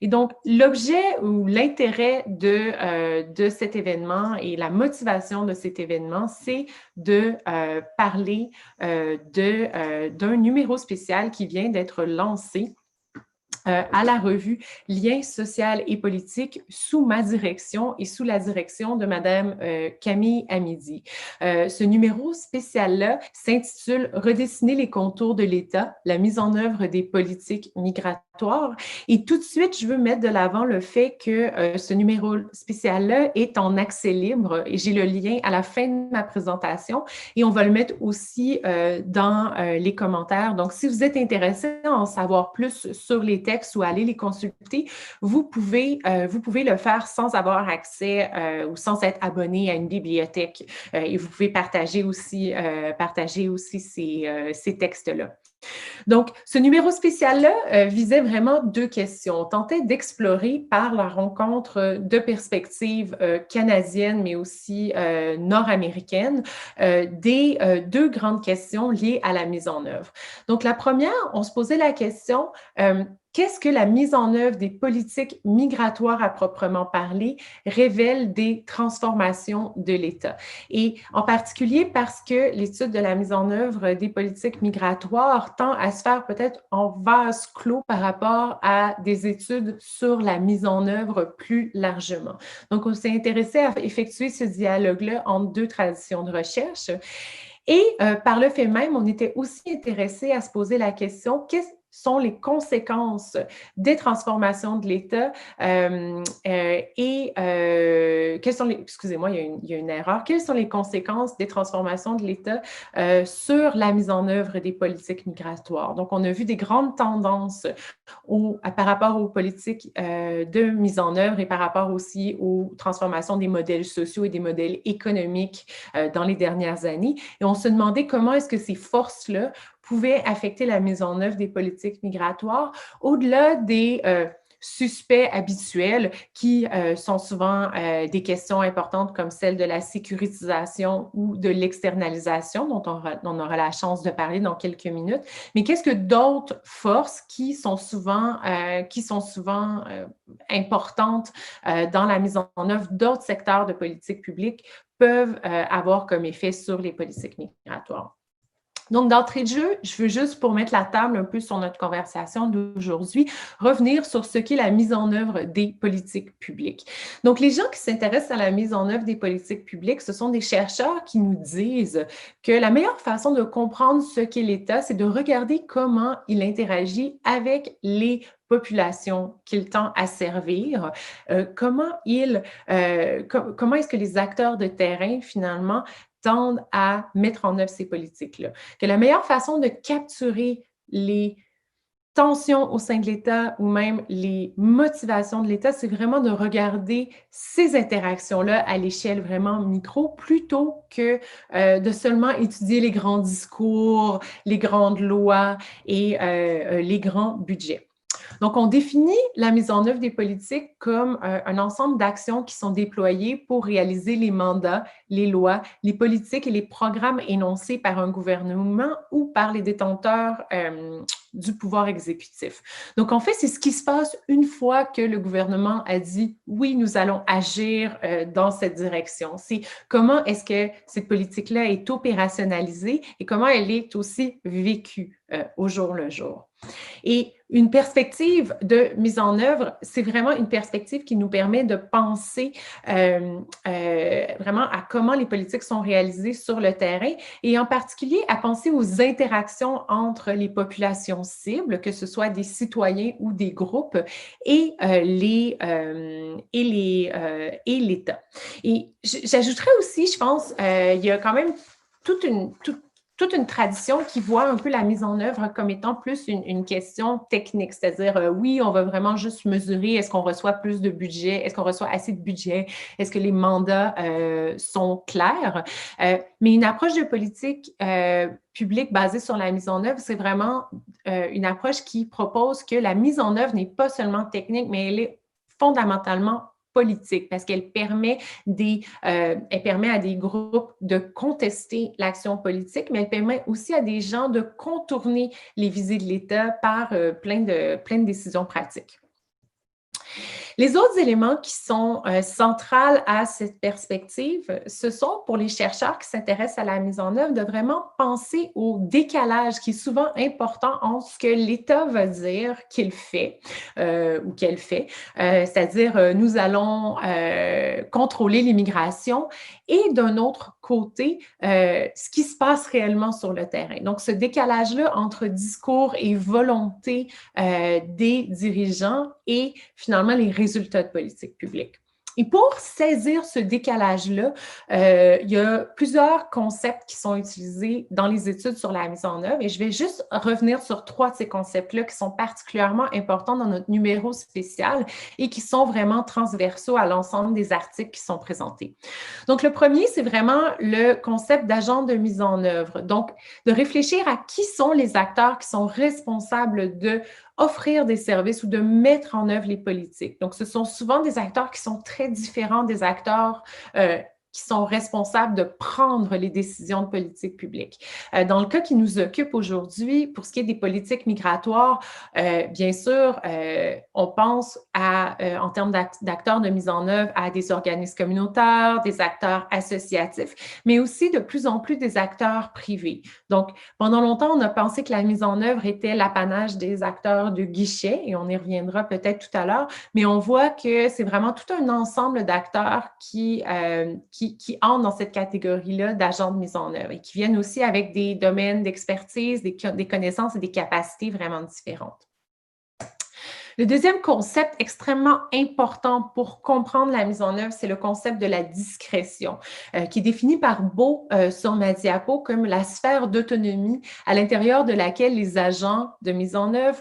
Et donc, l'objet ou l'intérêt de cet événement et la motivation de cet événement, c'est de parler d'un numéro spécial qui vient d'être lancé à la revue Liens social et politique sous ma direction et sous la direction de Madame Camille Amidi. Ce numéro spécial-là s'intitule « Redessiner les contours de l'État, la mise en œuvre des politiques migratoires ». Et tout de suite, je veux mettre de l'avant le fait que ce numéro spécial-là est en accès libre et j'ai le lien à la fin de ma présentation et on va le mettre aussi dans les commentaires. Donc, si vous êtes intéressé à en savoir plus sur les textes ou aller les consulter, vous pouvez le faire sans avoir accès ou sans être abonné à une bibliothèque et vous pouvez partager aussi ces textes-là. Donc, ce numéro spécial-là visait vraiment deux questions. On tentait d'explorer par la rencontre de perspectives canadiennes, mais aussi nord-américaines, des deux grandes questions liées à la mise en œuvre. Donc, la première, on se posait la question qu'est-ce que la mise en œuvre des politiques migratoires à proprement parler révèle des transformations de l'État? Et en particulier parce que l'étude de la mise en œuvre des politiques migratoires tend à se faire peut-être en vase clos par rapport à des études sur la mise en œuvre plus largement. Donc, on s'est intéressé à effectuer ce dialogue-là entre deux traditions de recherche. Et par le fait même, on était aussi intéressé à se poser la question, quelles sont les conséquences des transformations de l'État quelles sont les, excusez-moi, il y a une erreur, quelles sont les conséquences des transformations de l'État sur la mise en œuvre des politiques migratoires. Donc, on a vu des grandes tendances par rapport aux politiques de mise en œuvre et par rapport aussi aux transformations des modèles sociaux et des modèles économiques dans les dernières années. Et on se demandait comment est-ce que ces forces-là pouvaient affecter la mise en œuvre des politiques migratoires au-delà des suspects habituels qui sont souvent des questions importantes comme celle de la sécurisation ou de l'externalisation dont on aura la chance de parler dans quelques minutes. Mais qu'est-ce que d'autres forces qui sont souvent importantes dans la mise en œuvre d'autres secteurs de politique publique peuvent avoir comme effet sur les politiques migratoires? Donc, d'entrée de jeu, je veux juste, pour mettre la table un peu sur notre conversation d'aujourd'hui, revenir sur ce qu'est la mise en œuvre des politiques publiques. Donc, les gens qui s'intéressent à la mise en œuvre des politiques publiques, ce sont des chercheurs qui nous disent que la meilleure façon de comprendre ce qu'est l'État, c'est de regarder comment il interagit avec les populations qu'il tend à servir, comment est-ce que les acteurs de terrain, finalement, tendent à mettre en œuvre ces politiques-là. Que la meilleure façon de capturer les tensions au sein de l'État ou même les motivations de l'État, c'est vraiment de regarder ces interactions-là à l'échelle vraiment micro plutôt que de seulement étudier les grands discours, les grandes lois et les grands budgets. Donc, on définit la mise en œuvre des politiques comme un ensemble d'actions qui sont déployées pour réaliser les mandats, les lois, les politiques et les programmes énoncés par un gouvernement ou par les détenteurs du pouvoir exécutif. Donc, en fait, c'est ce qui se passe une fois que le gouvernement a dit « oui, nous allons agir dans cette direction ». C'est comment est-ce que cette politique-là est opérationnalisée et comment elle est aussi vécue au jour le jour. Et une perspective de mise en œuvre, c'est vraiment une perspective qui nous permet de penser vraiment à comment les politiques sont réalisées sur le terrain et en particulier à penser aux interactions entre les populations cibles, que ce soit des citoyens ou des groupes, et l'État. Et j'ajouterais aussi, je pense, il y a quand même toute une tradition qui voit un peu la mise en œuvre comme étant plus une question technique, c'est-à-dire, oui, on va vraiment juste mesurer est-ce qu'on reçoit plus de budget, est-ce qu'on reçoit assez de budget, est-ce que les mandats sont clairs, mais une approche de politique publique basée sur la mise en œuvre, c'est vraiment une approche qui propose que la mise en œuvre n'est pas seulement technique, mais elle est fondamentalement politique parce qu'elle permet à des groupes de contester l'action politique, mais elle permet aussi à des gens de contourner les visées de l'État par plein de décisions pratiques. Les autres éléments qui sont centrales à cette perspective, ce sont pour les chercheurs qui s'intéressent à la mise en œuvre de vraiment penser au décalage qui est souvent important entre ce que l'État va dire qu'il fait ou qu'elle fait, c'est-à-dire nous allons contrôler l'immigration et d'un autre côté, ce qui se passe réellement sur le terrain. Donc, ce décalage-là entre discours et volonté des dirigeants et finalement les résultats de politique publique. Et pour saisir ce décalage-là, il y a plusieurs concepts qui sont utilisés dans les études sur la mise en œuvre et je vais juste revenir sur 3 de ces concepts-là qui sont particulièrement importants dans notre numéro spécial et qui sont vraiment transversaux à l'ensemble des articles qui sont présentés. Donc, le premier, c'est vraiment le concept d'agent de mise en œuvre. Donc, de réfléchir à qui sont les acteurs qui sont responsables de offrir des services ou de mettre en œuvre les politiques. Donc, ce sont souvent des acteurs qui sont très différents des acteurs qui sont responsables de prendre les décisions de politique publique. Dans le cas qui nous occupe aujourd'hui, pour ce qui est des politiques migratoires, bien sûr, on pense en termes d'acteurs de mise en œuvre à des organismes communautaires, des acteurs associatifs, mais aussi de plus en plus des acteurs privés. Donc, pendant longtemps, on a pensé que la mise en œuvre était l'apanage des acteurs de guichet, et on y reviendra peut-être tout à l'heure, mais on voit que c'est vraiment tout un ensemble d'acteurs qui entrent dans cette catégorie-là d'agents de mise en œuvre et qui viennent aussi avec des domaines d'expertise, des connaissances et des capacités vraiment différentes. Le deuxième concept extrêmement important pour comprendre la mise en œuvre, c'est le concept de la discrétion, qui est défini par Beau sur ma diapo comme la sphère d'autonomie à l'intérieur de laquelle les agents de mise en œuvre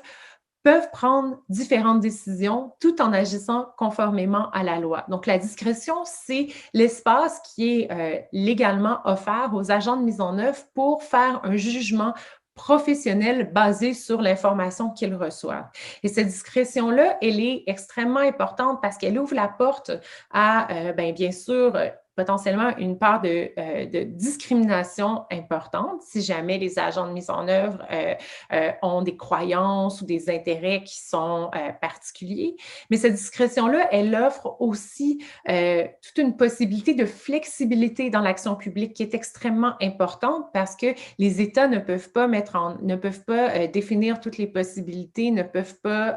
peuvent prendre différentes décisions tout en agissant conformément à la loi. Donc, la discrétion, c'est l'espace qui est légalement offert aux agents de mise en œuvre pour faire un jugement professionnel basé sur l'information qu'ils reçoivent. Et cette discrétion-là, elle est extrêmement importante parce qu'elle ouvre la porte à, bien sûr, potentiellement une part de discrimination importante si jamais les agents de mise en œuvre ont des croyances ou des intérêts qui sont particuliers. Mais cette discrétion-là, elle offre aussi toute une possibilité de flexibilité dans l'action publique qui est extrêmement importante parce que les États ne peuvent pas définir toutes les possibilités, ne peuvent pas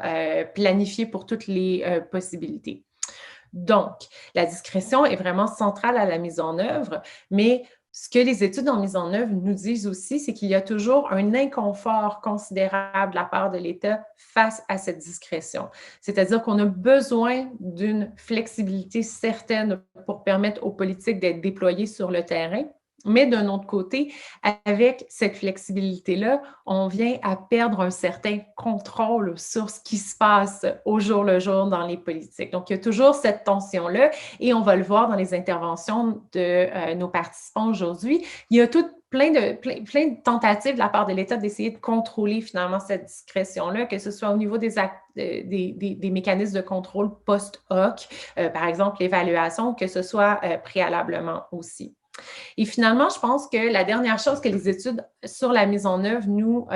planifier pour toutes les possibilités. Donc, la discrétion est vraiment centrale à la mise en œuvre, mais ce que les études en mise en œuvre nous disent aussi, c'est qu'il y a toujours un inconfort considérable de la part de l'État face à cette discrétion. C'est-à-dire qu'on a besoin d'une flexibilité certaine pour permettre aux politiques d'être déployées sur le terrain. Mais d'un autre côté, avec cette flexibilité-là, on vient à perdre un certain contrôle sur ce qui se passe au jour le jour dans les politiques. Donc, il y a toujours cette tension-là et on va le voir dans les interventions de nos participants aujourd'hui. Il y a plein de tentatives de la part de l'État d'essayer de contrôler finalement cette discrétion-là, que ce soit au niveau des mécanismes de contrôle post-hoc, par exemple l'évaluation, que ce soit préalablement aussi. Et finalement, je pense que la dernière chose que les études sur la mise en œuvre nous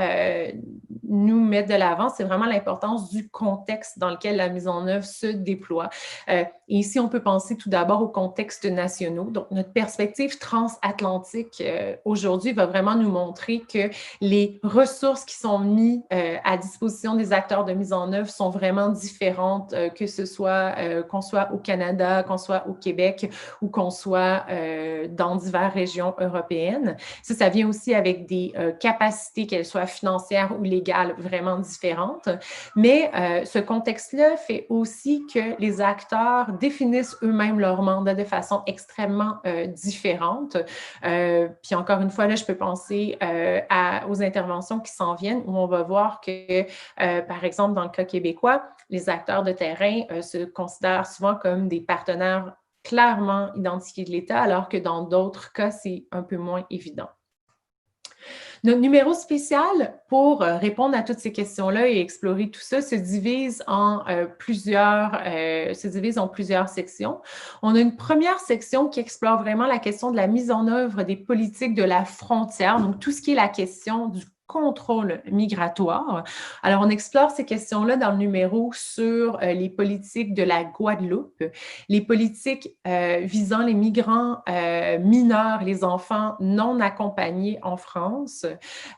mettent de l'avant, c'est vraiment l'importance du contexte dans lequel la mise en œuvre se déploie. Et ici, on peut penser tout d'abord aux contextes nationaux. Donc, notre perspective transatlantique aujourd'hui va vraiment nous montrer que les ressources qui sont mises à disposition des acteurs de mise en œuvre sont vraiment différentes, que ce soit qu'on soit au Canada, qu'on soit au Québec ou qu'on soit dans diverses régions européennes. Ça vient aussi avec des capacités, qu'elles soient financières ou légales, vraiment différentes. Mais ce contexte-là fait aussi que les acteurs définissent eux-mêmes leur mandat de façon extrêmement différente. Puis encore une fois, là, je peux penser aux interventions qui s'en viennent où on va voir que, par exemple, dans le cas québécois, les acteurs de terrain se considèrent souvent comme des partenaires clairement identifiés de l'État, alors que dans d'autres cas, c'est un peu moins évident. Notre numéro spécial pour répondre à toutes ces questions-là et explorer tout ça se divise en plusieurs sections. On a une première section qui explore vraiment la question de la mise en œuvre des politiques de la frontière, donc tout ce qui est la question du contrôle migratoire. Alors, on explore ces questions-là dans le numéro sur les politiques de la Guadeloupe, les politiques visant les migrants mineurs, les enfants non accompagnés en France,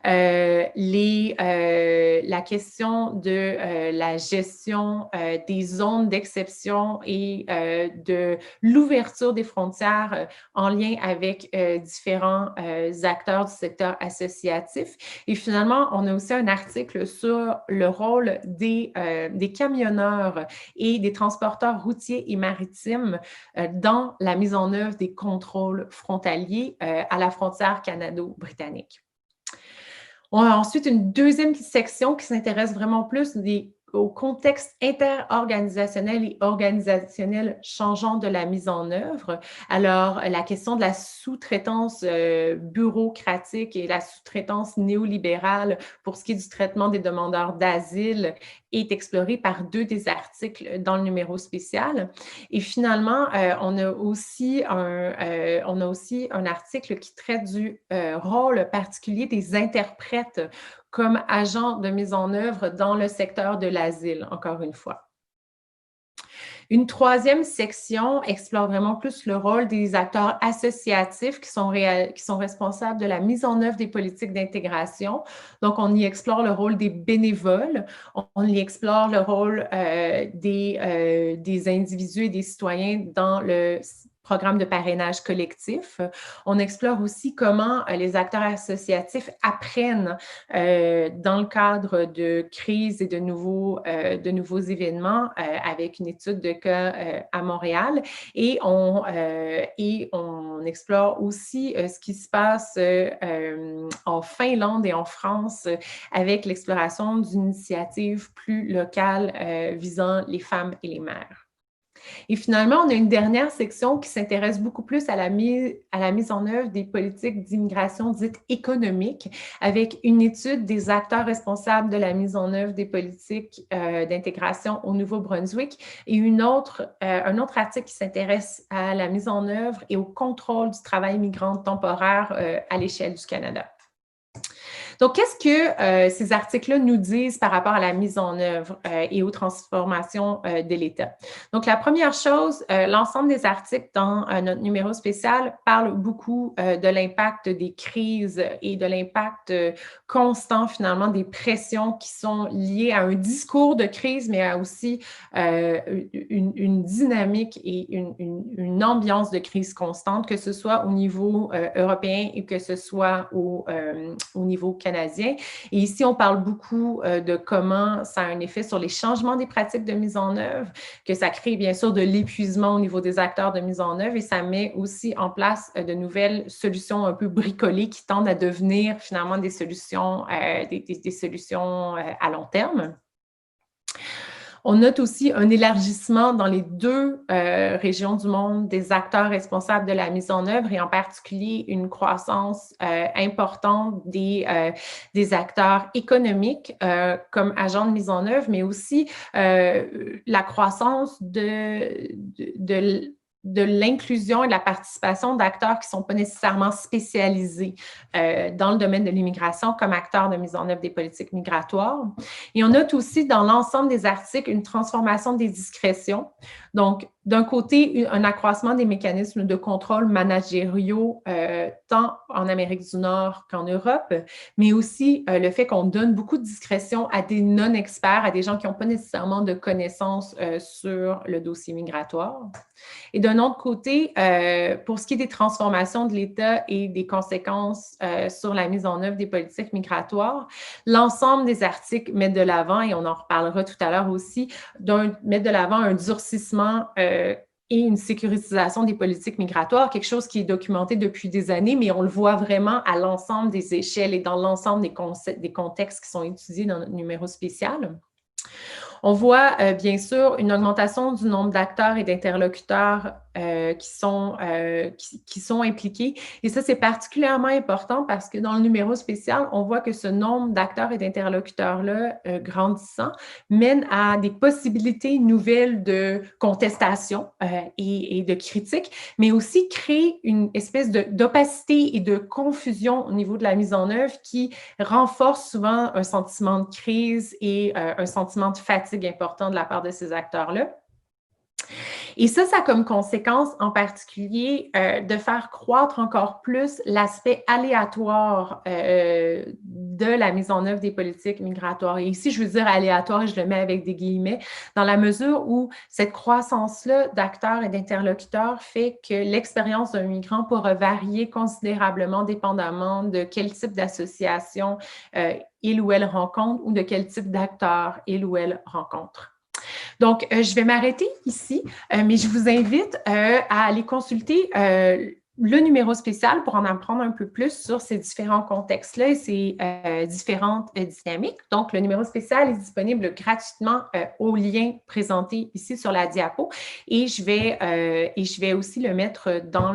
la question de la gestion des zones d'exception et de l'ouverture des frontières en lien avec différents acteurs du secteur associatif. Et finalement, on a aussi un article sur le rôle des camionneurs et des transporteurs routiers et maritimes dans la mise en œuvre des contrôles frontaliers à la frontière canado-britannique. On a ensuite une deuxième section qui s'intéresse vraiment plus au contexte interorganisationnel et organisationnel changeant de la mise en œuvre. Alors, la question de la sous-traitance bureaucratique et la sous-traitance néolibérale pour ce qui est du traitement des demandeurs d'asile est explorée par deux des articles dans le numéro spécial. Et finalement, on a aussi un article qui traite du rôle particulier des interprètes comme agents de mise en œuvre dans le secteur de l'asile, encore une fois. Une troisième section explore vraiment plus le rôle des acteurs associatifs qui sont responsables de la mise en œuvre des politiques d'intégration. Donc, on y explore le rôle des bénévoles, on y explore le rôle des individus et des citoyens dans le programme de parrainage collectif. On explore aussi comment les acteurs associatifs apprennent dans le cadre de crises et de nouveaux événements avec une étude de cas à Montréal. Et on explore aussi ce qui se passe en Finlande et en France avec l'exploration d'initiatives plus locales visant les femmes et les mères. Et finalement, on a une dernière section qui s'intéresse beaucoup plus à la mise en œuvre des politiques d'immigration dites économiques, avec une étude des acteurs responsables de la mise en œuvre des politiques d'intégration au Nouveau-Brunswick et un autre article qui s'intéresse à la mise en œuvre et au contrôle du travail migrant temporaire à l'échelle du Canada. Donc, qu'est-ce que ces articles-là nous disent par rapport à la mise en œuvre et aux transformations de l'État? Donc, la première chose, l'ensemble des articles dans notre numéro spécial parlent beaucoup de l'impact des crises et de l'impact constant, finalement, des pressions qui sont liées à un discours de crise, mais à aussi une dynamique et une ambiance de crise constante, que ce soit au niveau européen et que ce soit au niveau canadien. Et ici, on parle beaucoup de comment ça a un effet sur les changements des pratiques de mise en œuvre, que ça crée bien sûr de l'épuisement au niveau des acteurs de mise en œuvre et ça met aussi en place de nouvelles solutions un peu bricolées qui tendent à devenir finalement des solutions, des solutions à long terme. On note aussi un élargissement dans les deux régions du monde des acteurs responsables de la mise en œuvre et en particulier une croissance importante des acteurs économiques comme agents de mise en œuvre, mais aussi la croissance de l'inclusion et de la participation d'acteurs qui ne sont pas nécessairement spécialisés dans le domaine de l'immigration comme acteurs de mise en œuvre des politiques migratoires. Et on note aussi dans l'ensemble des articles une transformation des discrétions. Donc, d'un côté, un accroissement des mécanismes de contrôle managériaux tant en Amérique du Nord qu'en Europe, mais aussi le fait qu'on donne beaucoup de discrétion à des non-experts, à des gens qui n'ont pas nécessairement de connaissances sur le dossier migratoire. Et d'un autre côté, pour ce qui est des transformations de l'État et des conséquences sur la mise en œuvre des politiques migratoires, l'ensemble des articles mettent de l'avant, et on en reparlera tout à l'heure aussi, mettent de l'avant un durcissement et une sécurisation des politiques migratoires, quelque chose qui est documenté depuis des années, mais on le voit vraiment à l'ensemble des échelles et dans l'ensemble des contextes qui sont étudiés dans notre numéro spécial. On voit bien sûr une augmentation du nombre d'acteurs et d'interlocuteurs qui sont impliqués. Et ça, c'est particulièrement important parce que dans le numéro spécial, on voit que ce nombre d'acteurs et d'interlocuteurs-là grandissant mène à des possibilités nouvelles de contestation et de critique, mais aussi crée une espèce d'opacité et de confusion au niveau de la mise en œuvre qui renforce souvent un sentiment de crise et un sentiment de fatigue important de la part de ces acteurs-là. Et ça a comme conséquence en particulier de faire croître encore plus l'aspect aléatoire de la mise en œuvre des politiques migratoires. Et ici, je veux dire aléatoire, et je le mets avec des guillemets, dans la mesure où cette croissance-là d'acteurs et d'interlocuteurs fait que l'expérience d'un migrant pourra varier considérablement dépendamment de quel type d'association il ou elle rencontre ou de quel type d'acteur il ou elle rencontre. Donc, je vais m'arrêter ici, mais je vous invite à aller consulter le numéro spécial pour en apprendre un peu plus sur ces différents contextes-là et ces différentes dynamiques. Donc, le numéro spécial est disponible gratuitement au lien présenté ici sur la diapo et je vais aussi le mettre dans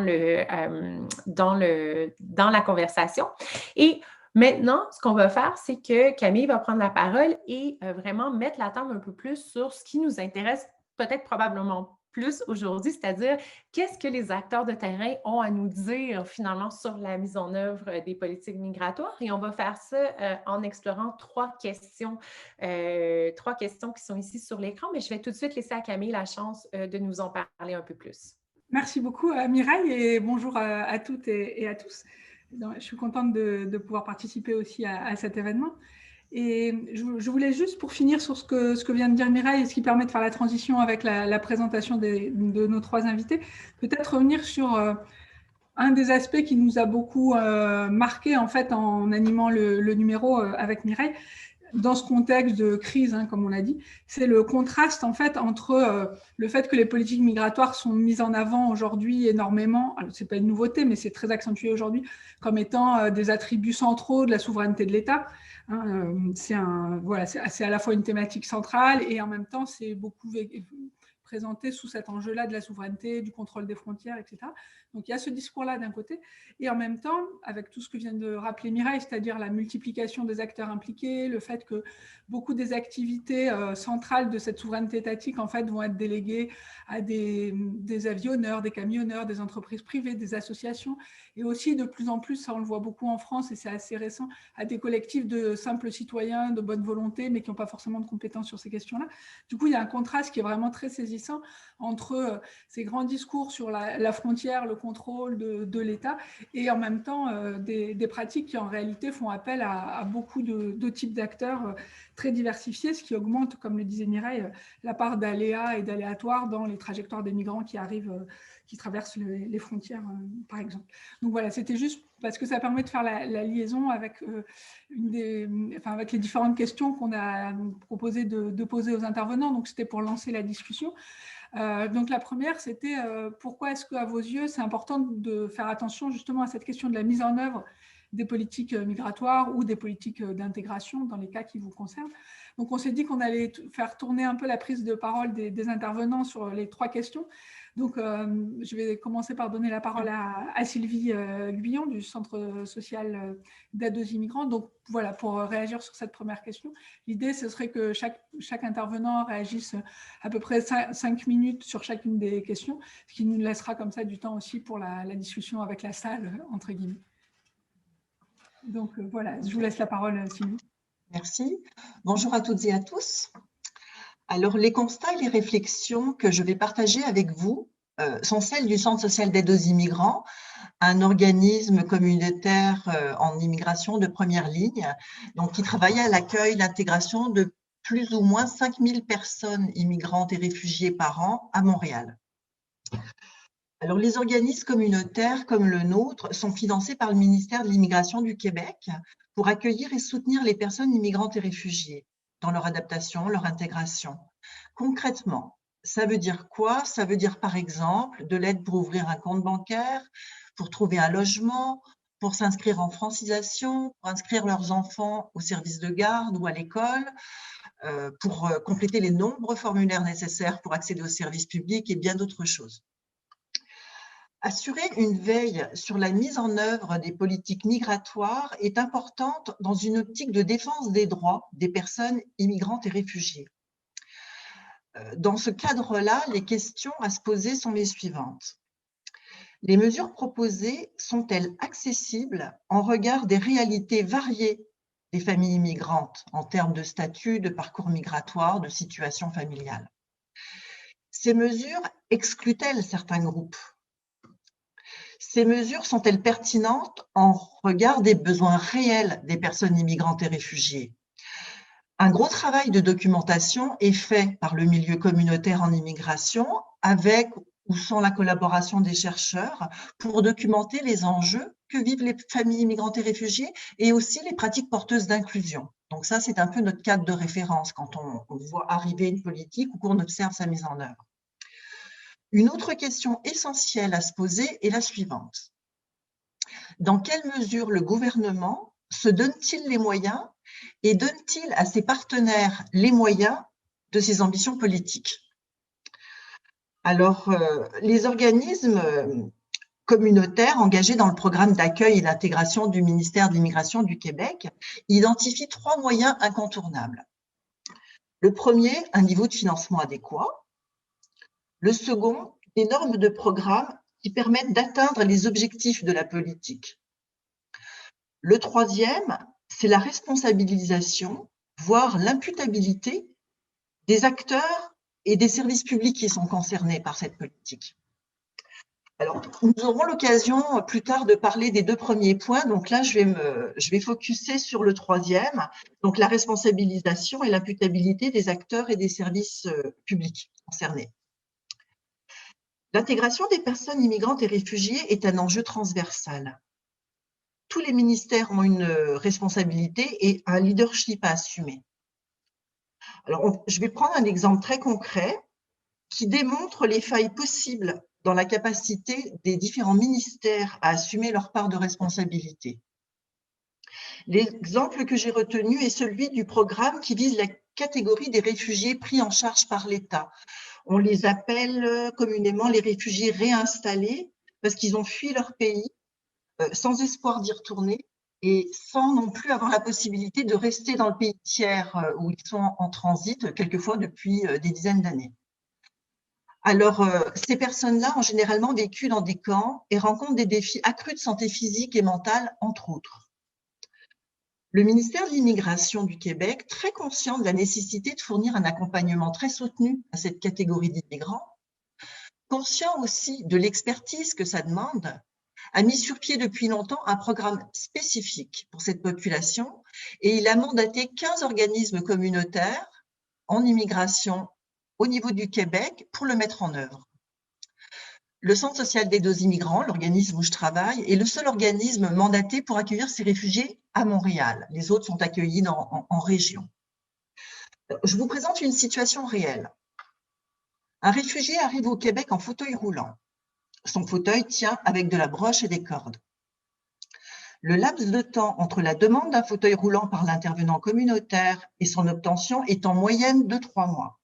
la conversation. Et maintenant, ce qu'on va faire, c'est que Camille va prendre la parole et vraiment mettre la table un peu plus sur ce qui nous intéresse peut-être probablement plus aujourd'hui, c'est-à-dire qu'est-ce que les acteurs de terrain ont à nous dire finalement sur la mise en œuvre des politiques migratoires. Et on va faire ça en explorant trois questions qui sont ici sur l'écran, mais je vais tout de suite laisser à Camille la chance de nous en parler un peu plus. Merci beaucoup Mireille et bonjour à toutes et à tous. Je suis contente de pouvoir participer aussi à cet événement. Et je voulais juste, pour finir sur ce que vient de dire Mireille et ce qui permet de faire la transition avec la présentation de nos trois invités, peut-être revenir sur un des aspects qui nous a beaucoup marqué en fait en animant le numéro avec Mireille, dans ce contexte de crise, comme on l'a dit, c'est le contraste en fait entre le fait que les politiques migratoires sont mises en avant aujourd'hui énormément, alors c'est pas une nouveauté, mais c'est très accentué aujourd'hui, comme étant des attributs centraux de la souveraineté de l'État. C'est à la fois une thématique centrale et en même temps c'est beaucoup présenté sous cet enjeu-là de la souveraineté, du contrôle des frontières, etc. Donc il y a ce discours-là d'un côté, et en même temps, avec tout ce que vient de rappeler Mireille, c'est-à-dire la multiplication des acteurs impliqués, le fait que beaucoup des activités centrales de cette souveraineté étatique en fait, vont être déléguées à des avionneurs, des camionneurs, des entreprises privées, des associations, et aussi de plus en plus, ça on le voit beaucoup en France, et c'est assez récent, à des collectifs de simples citoyens de bonne volonté, mais qui n'ont pas forcément de compétences sur ces questions-là. Du coup, il y a un contraste qui est vraiment très saisissant entre ces grands discours sur la frontière, le contrôle de l'État, et en même temps des pratiques qui en réalité font appel à beaucoup de types d'acteurs très diversifiés, ce qui augmente, comme le disait Mireille, la part d'aléas et d'aléatoires dans les trajectoires des migrants qui arrivent, qui traversent les frontières, par exemple. Donc voilà, c'était juste parce que ça permet de faire la liaison avec, avec les différentes questions qu'on a proposé de poser aux intervenants. Donc c'était pour lancer la discussion. Donc la première, c'était pourquoi est-ce qu'à vos yeux, c'est important de faire attention justement à cette question de la mise en œuvre des politiques migratoires ou des politiques d'intégration dans les cas qui vous concernent. Donc on s'est dit qu'on allait faire tourner un peu la prise de parole des intervenants sur les trois questions. Donc je vais commencer par donner la parole à Sylvie Guyon du Centre social d'aide aux immigrants. Donc voilà, pour réagir sur cette première question, l'idée ce serait que chaque intervenant réagisse à peu près 5 minutes sur chacune des questions, ce qui nous laissera comme ça du temps aussi pour la discussion avec la salle, entre guillemets. Donc voilà, je vous laisse la parole, Sylvie. Merci. Bonjour à toutes et à tous. Alors, les constats et les réflexions que je vais partager avec vous sont celles du Centre social d'aide aux immigrants, un organisme communautaire en immigration de première ligne, donc qui travaille à l'accueil, l'intégration de plus ou moins 5000 personnes immigrantes et réfugiées par an à Montréal. Alors, les organismes communautaires comme le nôtre sont financés par le ministère de l'Immigration du Québec pour accueillir et soutenir les personnes immigrantes et réfugiées dans leur adaptation, leur intégration. Concrètement, ça veut dire quoi? Ça veut dire par exemple de l'aide pour ouvrir un compte bancaire, pour trouver un logement, pour s'inscrire en francisation, pour inscrire leurs enfants au service de garde ou à l'école, pour compléter les nombreux formulaires nécessaires pour accéder aux services publics et bien d'autres choses. Assurer une veille sur la mise en œuvre des politiques migratoires est importante dans une optique de défense des droits des personnes immigrantes et réfugiées. Dans ce cadre-là, les questions à se poser sont les suivantes. Les mesures proposées sont-elles accessibles en regard des réalités variées des familles immigrantes en termes de statut, de parcours migratoire, de situation familiale? Ces mesures excluent-elles certains groupes? Ces mesures sont-elles pertinentes en regard des besoins réels des personnes immigrantes et réfugiées? Un gros travail de documentation est fait par le milieu communautaire en immigration avec ou sans la collaboration des chercheurs pour documenter les enjeux que vivent les familles immigrantes et réfugiées et aussi les pratiques porteuses d'inclusion. Donc ça, c'est un peu notre cadre de référence quand on voit arriver une politique ou qu'on observe sa mise en œuvre. Une autre question essentielle à se poser est la suivante. Dans quelle mesure le gouvernement se donne-t-il les moyens et donne-t-il à ses partenaires les moyens de ses ambitions politiques? Alors, les organismes communautaires engagés dans le programme d'accueil et d'intégration du ministère de l'Immigration du Québec identifient 3 moyens incontournables. Le premier, un niveau de financement adéquat. Le second, des normes de programme qui permettent d'atteindre les objectifs de la politique. Le troisième, c'est la responsabilisation, voire l'imputabilité des acteurs et des services publics qui sont concernés par cette politique. Alors, nous aurons l'occasion plus tard de parler des 2 premiers points. Donc là, je vais focuser sur le troisième, donc la responsabilisation et l'imputabilité des acteurs et des services publics concernés. L'intégration des personnes immigrantes et réfugiées est un enjeu transversal. Tous les ministères ont une responsabilité et un leadership à assumer. Alors, je vais prendre un exemple très concret qui démontre les failles possibles dans la capacité des différents ministères à assumer leur part de responsabilité. L'exemple que j'ai retenu est celui du programme qui vise la catégorie des réfugiés pris en charge par l'État. On les appelle communément les réfugiés réinstallés parce qu'ils ont fui leur pays sans espoir d'y retourner et sans non plus avoir la possibilité de rester dans le pays tiers où ils sont en transit, quelquefois depuis des dizaines d'années. Alors, ces personnes-là ont généralement vécu dans des camps et rencontrent des défis accrus de santé physique et mentale, entre autres. Le ministère de l'Immigration du Québec, très conscient de la nécessité de fournir un accompagnement très soutenu à cette catégorie d'immigrants, conscient aussi de l'expertise que ça demande, a mis sur pied depuis longtemps un programme spécifique pour cette population et il a mandaté 15 organismes communautaires en immigration au niveau du Québec pour le mettre en œuvre. Le Centre social d'aide aux immigrants, l'organisme où je travaille, est le seul organisme mandaté pour accueillir ces réfugiés à Montréal. Les autres sont accueillis en région. Je vous présente une situation réelle. Un réfugié arrive au Québec en fauteuil roulant. Son fauteuil tient avec de la broche et des cordes. Le laps de temps entre la demande d'un fauteuil roulant par l'intervenant communautaire et son obtention est en moyenne de 3 mois.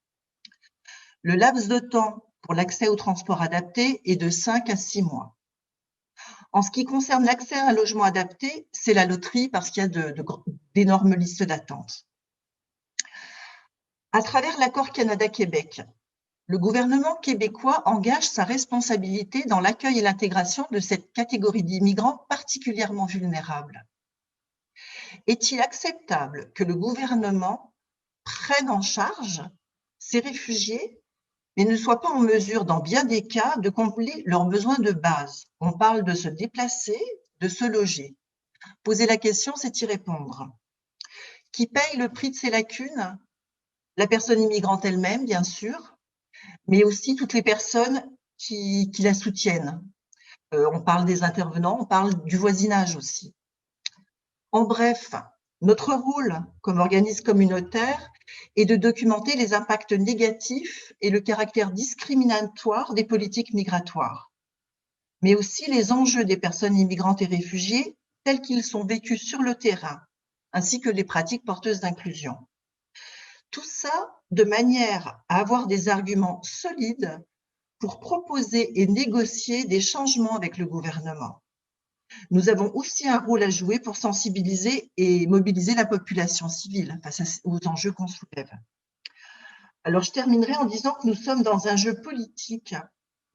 Le laps de temps pour l'accès au transport adapté est de 5 à 6 mois. En ce qui concerne l'accès à un logement adapté, c'est la loterie parce qu'il y a d'énormes listes d'attente. À travers l'accord Canada-Québec, le gouvernement québécois engage sa responsabilité dans l'accueil et l'intégration de cette catégorie d'immigrants particulièrement vulnérables. Est-il acceptable que le gouvernement prenne en charge ces réfugiés mais ne soit pas en mesure, dans bien des cas, de combler leurs besoins de base? On parle de se déplacer, de se loger. Poser la question, c'est y répondre. Qui paye le prix de ces lacunes? La personne immigrante elle-même, bien sûr, mais aussi toutes les personnes qui la soutiennent. On parle des intervenants, on parle du voisinage aussi. En bref, notre rôle comme organisme communautaire est de documenter les impacts négatifs et le caractère discriminatoire des politiques migratoires, mais aussi les enjeux des personnes immigrantes et réfugiées tels qu'ils sont vécus sur le terrain, ainsi que les pratiques porteuses d'inclusion. Tout ça de manière à avoir des arguments solides pour proposer et négocier des changements avec le gouvernement. Nous avons aussi un rôle à jouer pour sensibiliser et mobiliser la population civile face aux enjeux qu'on soulève. Alors, je terminerai en disant que nous sommes dans un jeu politique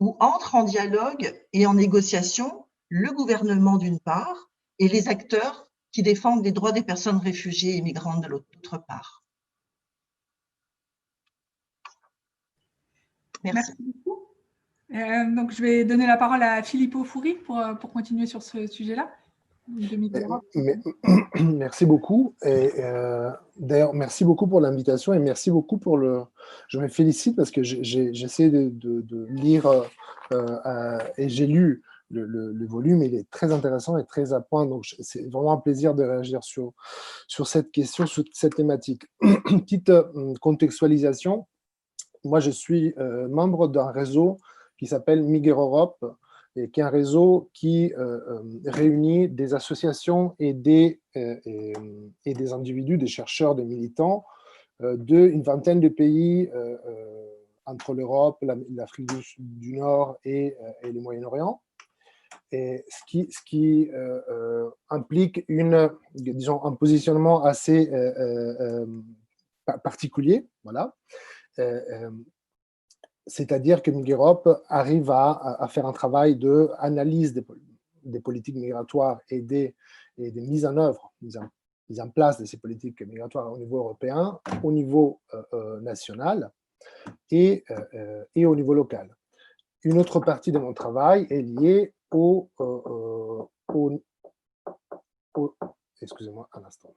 où entrent en dialogue et en négociation le gouvernement d'une part et les acteurs qui défendent les droits des personnes réfugiées et migrantes de l'autre part. Merci. Merci beaucoup. Donc, je vais donner la parole à Filippo Foury pour continuer sur ce sujet-là. Merci beaucoup. Et d'ailleurs, merci beaucoup pour l'invitation et merci beaucoup pour le. Je me félicite parce que j'essaie de lire et j'ai lu le volume. Il est très intéressant et très à point. Donc, c'est vraiment un plaisir de réagir sur cette question, sur cette thématique. Petite contextualisation. Moi, je suis membre d'un réseau qui s'appelle Migrare Europe, et qui est un réseau qui réunit des associations et des individus, des chercheurs, des militants d'une vingtaine de pays entre l'Europe, l'Afrique du Nord et le Moyen-Orient. Et ce qui implique disons, un positionnement assez particulier, voilà. C'est-à-dire que Migrare Europe arrive à faire un travail d'analyse des politiques migratoires et des mises en œuvre, mises en place de ces politiques migratoires au niveau européen, au niveau national et au niveau local. Une autre partie de mon travail est liée excusez-moi un instant.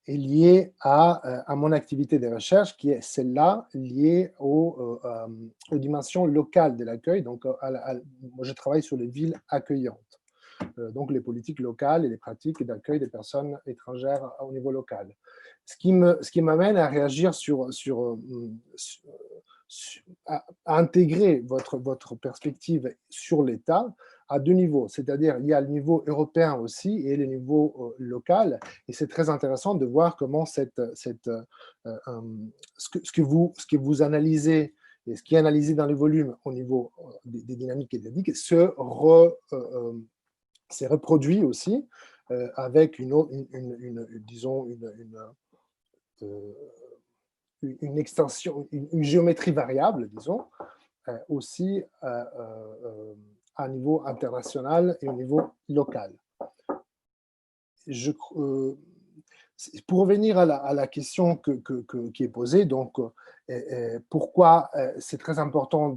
Est liée à mon activité de recherche, qui est celle-là liée aux dimensions locales de l'accueil. Donc, moi, je travaille sur les villes accueillantes, donc les politiques locales et les pratiques d'accueil des personnes étrangères au niveau local. Ce qui m'amène à réagir à intégrer votre perspective sur l'État à deux niveaux, c'est-à-dire il y a le niveau européen aussi et le niveau local, et c'est très intéressant de voir comment ce que vous analysez et ce qui est analysé dans le volume au niveau des dynamiques étatiques se reproduit aussi avec disons une extension, une géométrie variable, disons, aussi à un niveau international et au niveau local. Pour revenir à la question qui est posée, donc pourquoi c'est très important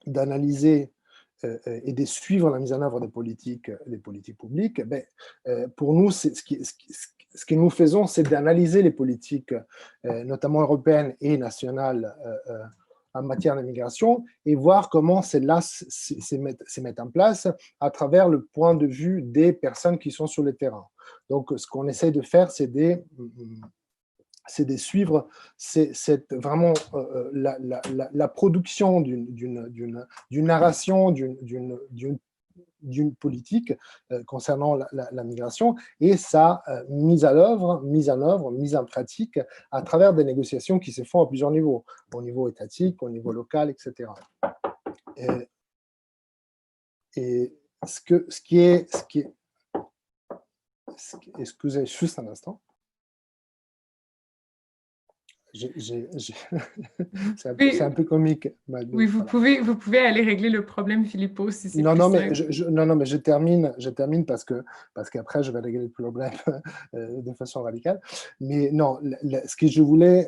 d'analyser et de suivre la mise en œuvre des politiques publiques, pour nous, ce que nous faisons, c'est d'analyser les politiques, notamment européennes et nationales, en matière d'immigration, et voir comment celles-là se mettent en place à travers le point de vue des personnes qui sont sur le terrain. Donc, ce qu'on essaie de faire, c'est de suivre vraiment la production d'une narration, d'une politique concernant la migration et sa mise en œuvre, mise en pratique à travers des négociations qui se font à plusieurs niveaux, au niveau étatique, au niveau local, etc. Excusez juste un instant. C'est un peu comique. Oui, vous pouvez aller régler le problème, Filippo, si c'est non, plus non, simple. mais je termine parce qu'après, je vais régler le problème de façon radicale. Mais non, ce que je voulais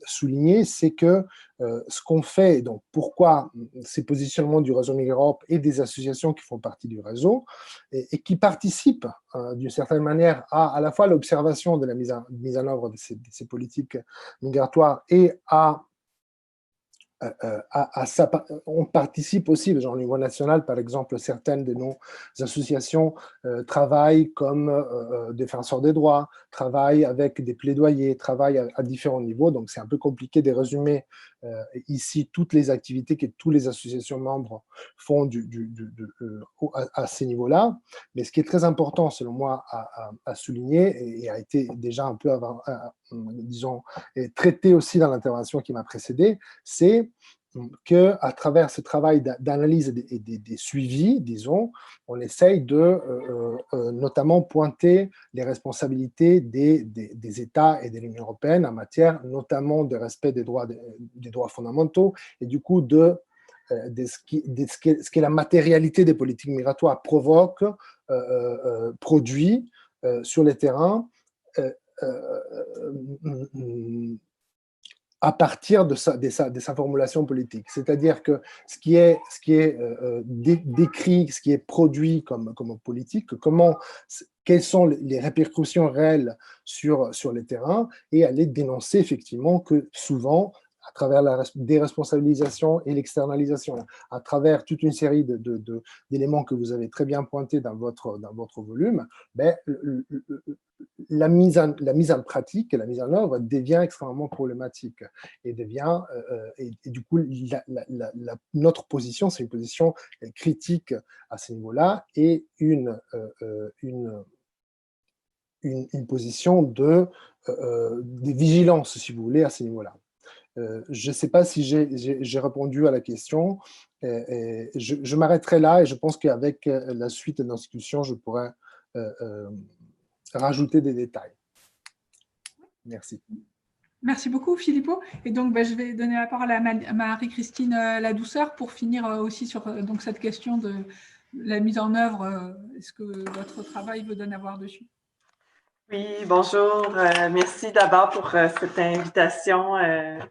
souligner, c'est que ce qu'on fait, donc pourquoi ces positionnements du réseau Migrare Europe et des associations qui font partie du réseau et qui participent d'une certaine manière à la fois l'observation de la mise en œuvre de ces politiques migratoires et on participe aussi, genre, au niveau national, par exemple, certaines de nos associations travaillent comme défenseurs des droits, travaillent avec des plaidoyers, travaillent à différents niveaux, donc c'est un peu compliqué de résumer ici toutes les activités que toutes les associations membres font à ces niveaux-là, mais ce qui est très important selon moi à souligner et a été déjà un peu disons, traité aussi dans l'intervention qui m'a précédé, c'est qu'à travers ce travail d'analyse et des suivis, disons, on essaye de notamment pointer les responsabilités des États et de l'Union européenne en matière notamment de respect des droits fondamentaux et du coup de ce que la matérialité des politiques migratoires provoque, produit sur le terrain à partir de sa formulation politique. C'est-à-dire que ce qui est décrit, ce qui est produit comme politique, quelles sont les répercussions réelles sur les terrains, et aller dénoncer effectivement que souvent, à travers la déresponsabilisation et l'externalisation, à travers toute une série d'éléments que vous avez très bien pointés dans votre volume, ben, la mise en pratique et la mise en œuvre devient extrêmement problématique et du coup notre position, c'est une position critique à ce niveau-là et une position de vigilance, si vous voulez, à ce niveau-là. Je ne sais pas si j'ai répondu à la question. Je m'arrêterai là et je pense qu'avec la suite de notre discussion, je pourrais rajouter des détails. Merci. Merci beaucoup, Filippo. Et donc, je vais donner la parole à Marie-Christine Ladouceur pour finir aussi sur donc, cette question de la mise en œuvre. Est-ce que votre travail vous donne à voir dessus? Oui, bonjour. Merci d'abord pour cette invitation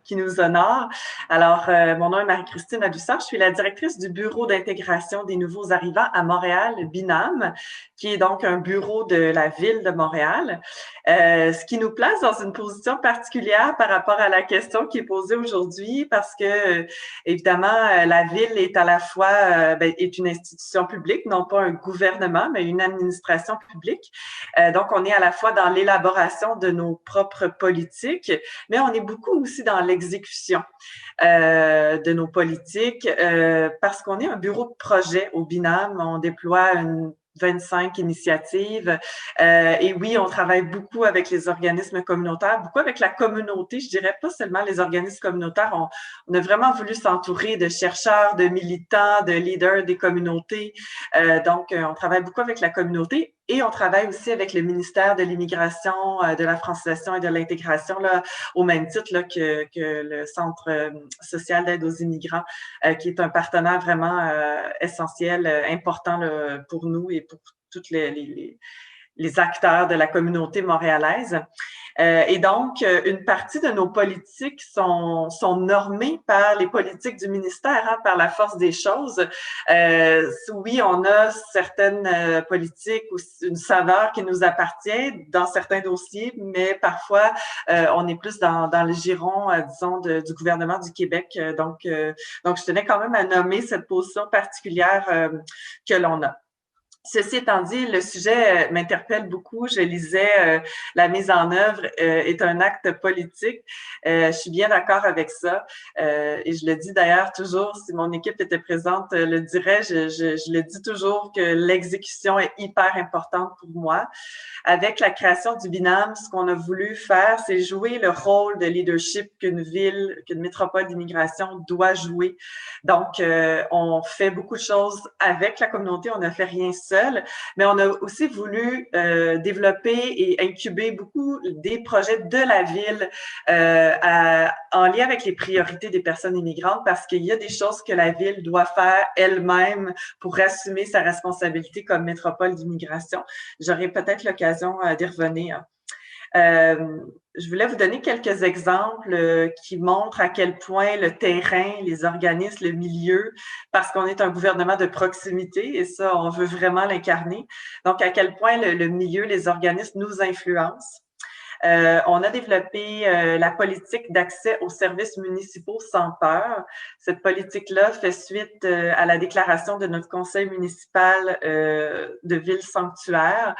qui nous honore. Alors, mon nom est Marie-Christine Ladouceur. Je suis la directrice du Bureau d'intégration des nouveaux arrivants à Montréal, BINAM, qui est donc un bureau de la ville de Montréal. Ce qui nous place dans une position particulière par rapport à la question qui est posée aujourd'hui, parce que, évidemment, la ville est à la fois est une institution publique, non pas un gouvernement, mais une administration publique. Donc, on est à la fois dans l'élaboration de nos propres politiques, mais on est beaucoup aussi dans l'exécution de nos politiques parce qu'on est un bureau de projet au BINAM. On déploie 25 initiatives. Et oui, on travaille beaucoup avec les organismes communautaires, beaucoup avec la communauté, je dirais pas seulement les organismes communautaires. On a vraiment voulu s'entourer de chercheurs, de militants, de leaders des communautés. Donc, on travaille beaucoup avec la communauté et on travaille aussi avec le ministère de l'Immigration, de la francisation et de l'intégration, là, au même titre là, que le Centre social d'aide aux immigrants, qui est un partenaire vraiment essentiel, important là, pour nous et pour tous les acteurs de la communauté montréalaise. Et donc, une partie de nos politiques sont normées par les politiques du ministère, hein, par la force des choses. Oui, on a certaines politiques ou une saveur qui nous appartient dans certains dossiers, mais parfois, on est plus dans le giron, disons, du gouvernement du Québec. Donc, je tenais quand même à nommer cette position particulière que l'on a. Ceci étant dit, le sujet m'interpelle beaucoup. Je lisais la mise en œuvre est un acte politique. Je suis bien d'accord avec ça. Et je le dis d'ailleurs toujours, si mon équipe était présente, le dirait, je le dis toujours que l'exécution est hyper importante pour moi. Avec la création du BINAM, ce qu'on a voulu faire, c'est jouer le rôle de leadership qu'une ville, qu'une métropole d'immigration doit jouer. Donc, on fait beaucoup de choses avec la communauté, on ne fait rien seul, mais on a aussi voulu développer et incuber beaucoup des projets de la ville en lien avec les priorités des personnes immigrantes, parce qu'il y a des choses que la ville doit faire elle-même pour assumer sa responsabilité comme métropole d'immigration. J'aurai peut-être l'occasion d'y revenir. Je voulais vous donner quelques exemples qui montrent à quel point le terrain, les organismes, le milieu, parce qu'on est un gouvernement de proximité et ça, on veut vraiment l'incarner. Donc, à quel point le milieu, les organismes nous influencent. On a développé la politique d'accès aux services municipaux sans peur. Cette politique-là fait suite à la déclaration de notre conseil municipal de ville sanctuaire.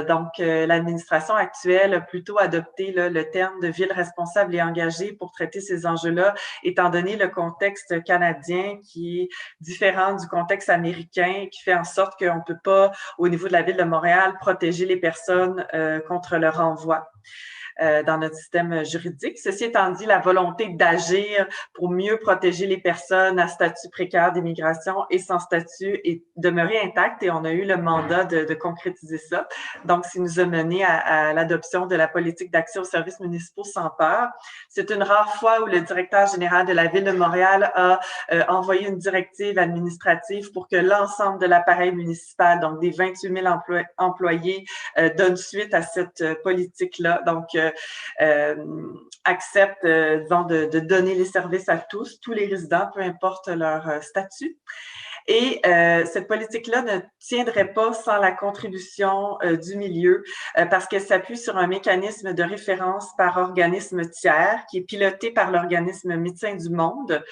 Donc, l'administration actuelle a plutôt adopté là, le terme de ville responsable et engagée pour traiter ces enjeux-là, étant donné le contexte canadien qui est différent du contexte américain, qui fait en sorte qu'on ne peut pas, au niveau de la ville de Montréal, protéger les personnes contre le renvoi. dans notre système juridique. Ceci étant dit, la volonté d'agir pour mieux protéger les personnes à statut précaire d'immigration et sans statut est demeurée intacte et on a eu le mandat de concrétiser ça. Donc, ce qui nous a mené à l'adoption de la politique d'accès aux services municipaux sans peur. C'est une rare fois où le directeur général de la Ville de Montréal a envoyé une directive administrative pour que l'ensemble de l'appareil municipal, donc des 28 000 employés, donne suite à cette politique-là. Donc, accepte, disons, de donner les services à tous les résidents, peu importe leur statut. Et cette politique-là ne tiendrait pas sans la contribution du milieu parce qu'elle s'appuie sur un mécanisme de référence par organisme tiers qui est piloté par l'organisme Médecins du Monde,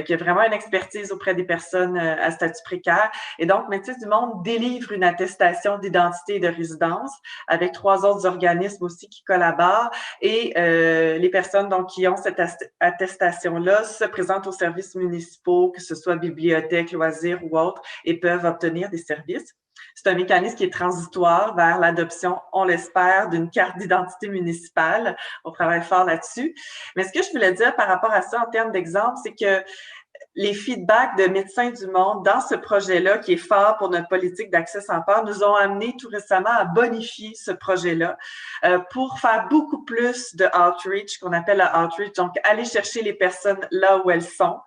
qui a vraiment une expertise auprès des personnes à statut précaire. Et donc, Médecins du Monde délivre une attestation d'identité et de résidence avec 3 autres organismes aussi qui collaborent. Et les personnes donc, qui ont cette attestation-là se présentent aux services municipaux, que ce soit bibliothèque, loisirs ou autres, et peuvent obtenir des services. C'est un mécanisme qui est transitoire vers l'adoption, on l'espère, d'une carte d'identité municipale. On travaille fort là-dessus. Mais ce que je voulais dire par rapport à ça en termes d'exemple, c'est que les feedbacks de Médecins du Monde dans ce projet-là, qui est fort pour notre politique d'accès sans peur, nous ont amené tout récemment à bonifier ce projet-là pour faire beaucoup plus de outreach, qu'on appelle le outreach, donc aller chercher les personnes là où elles sont.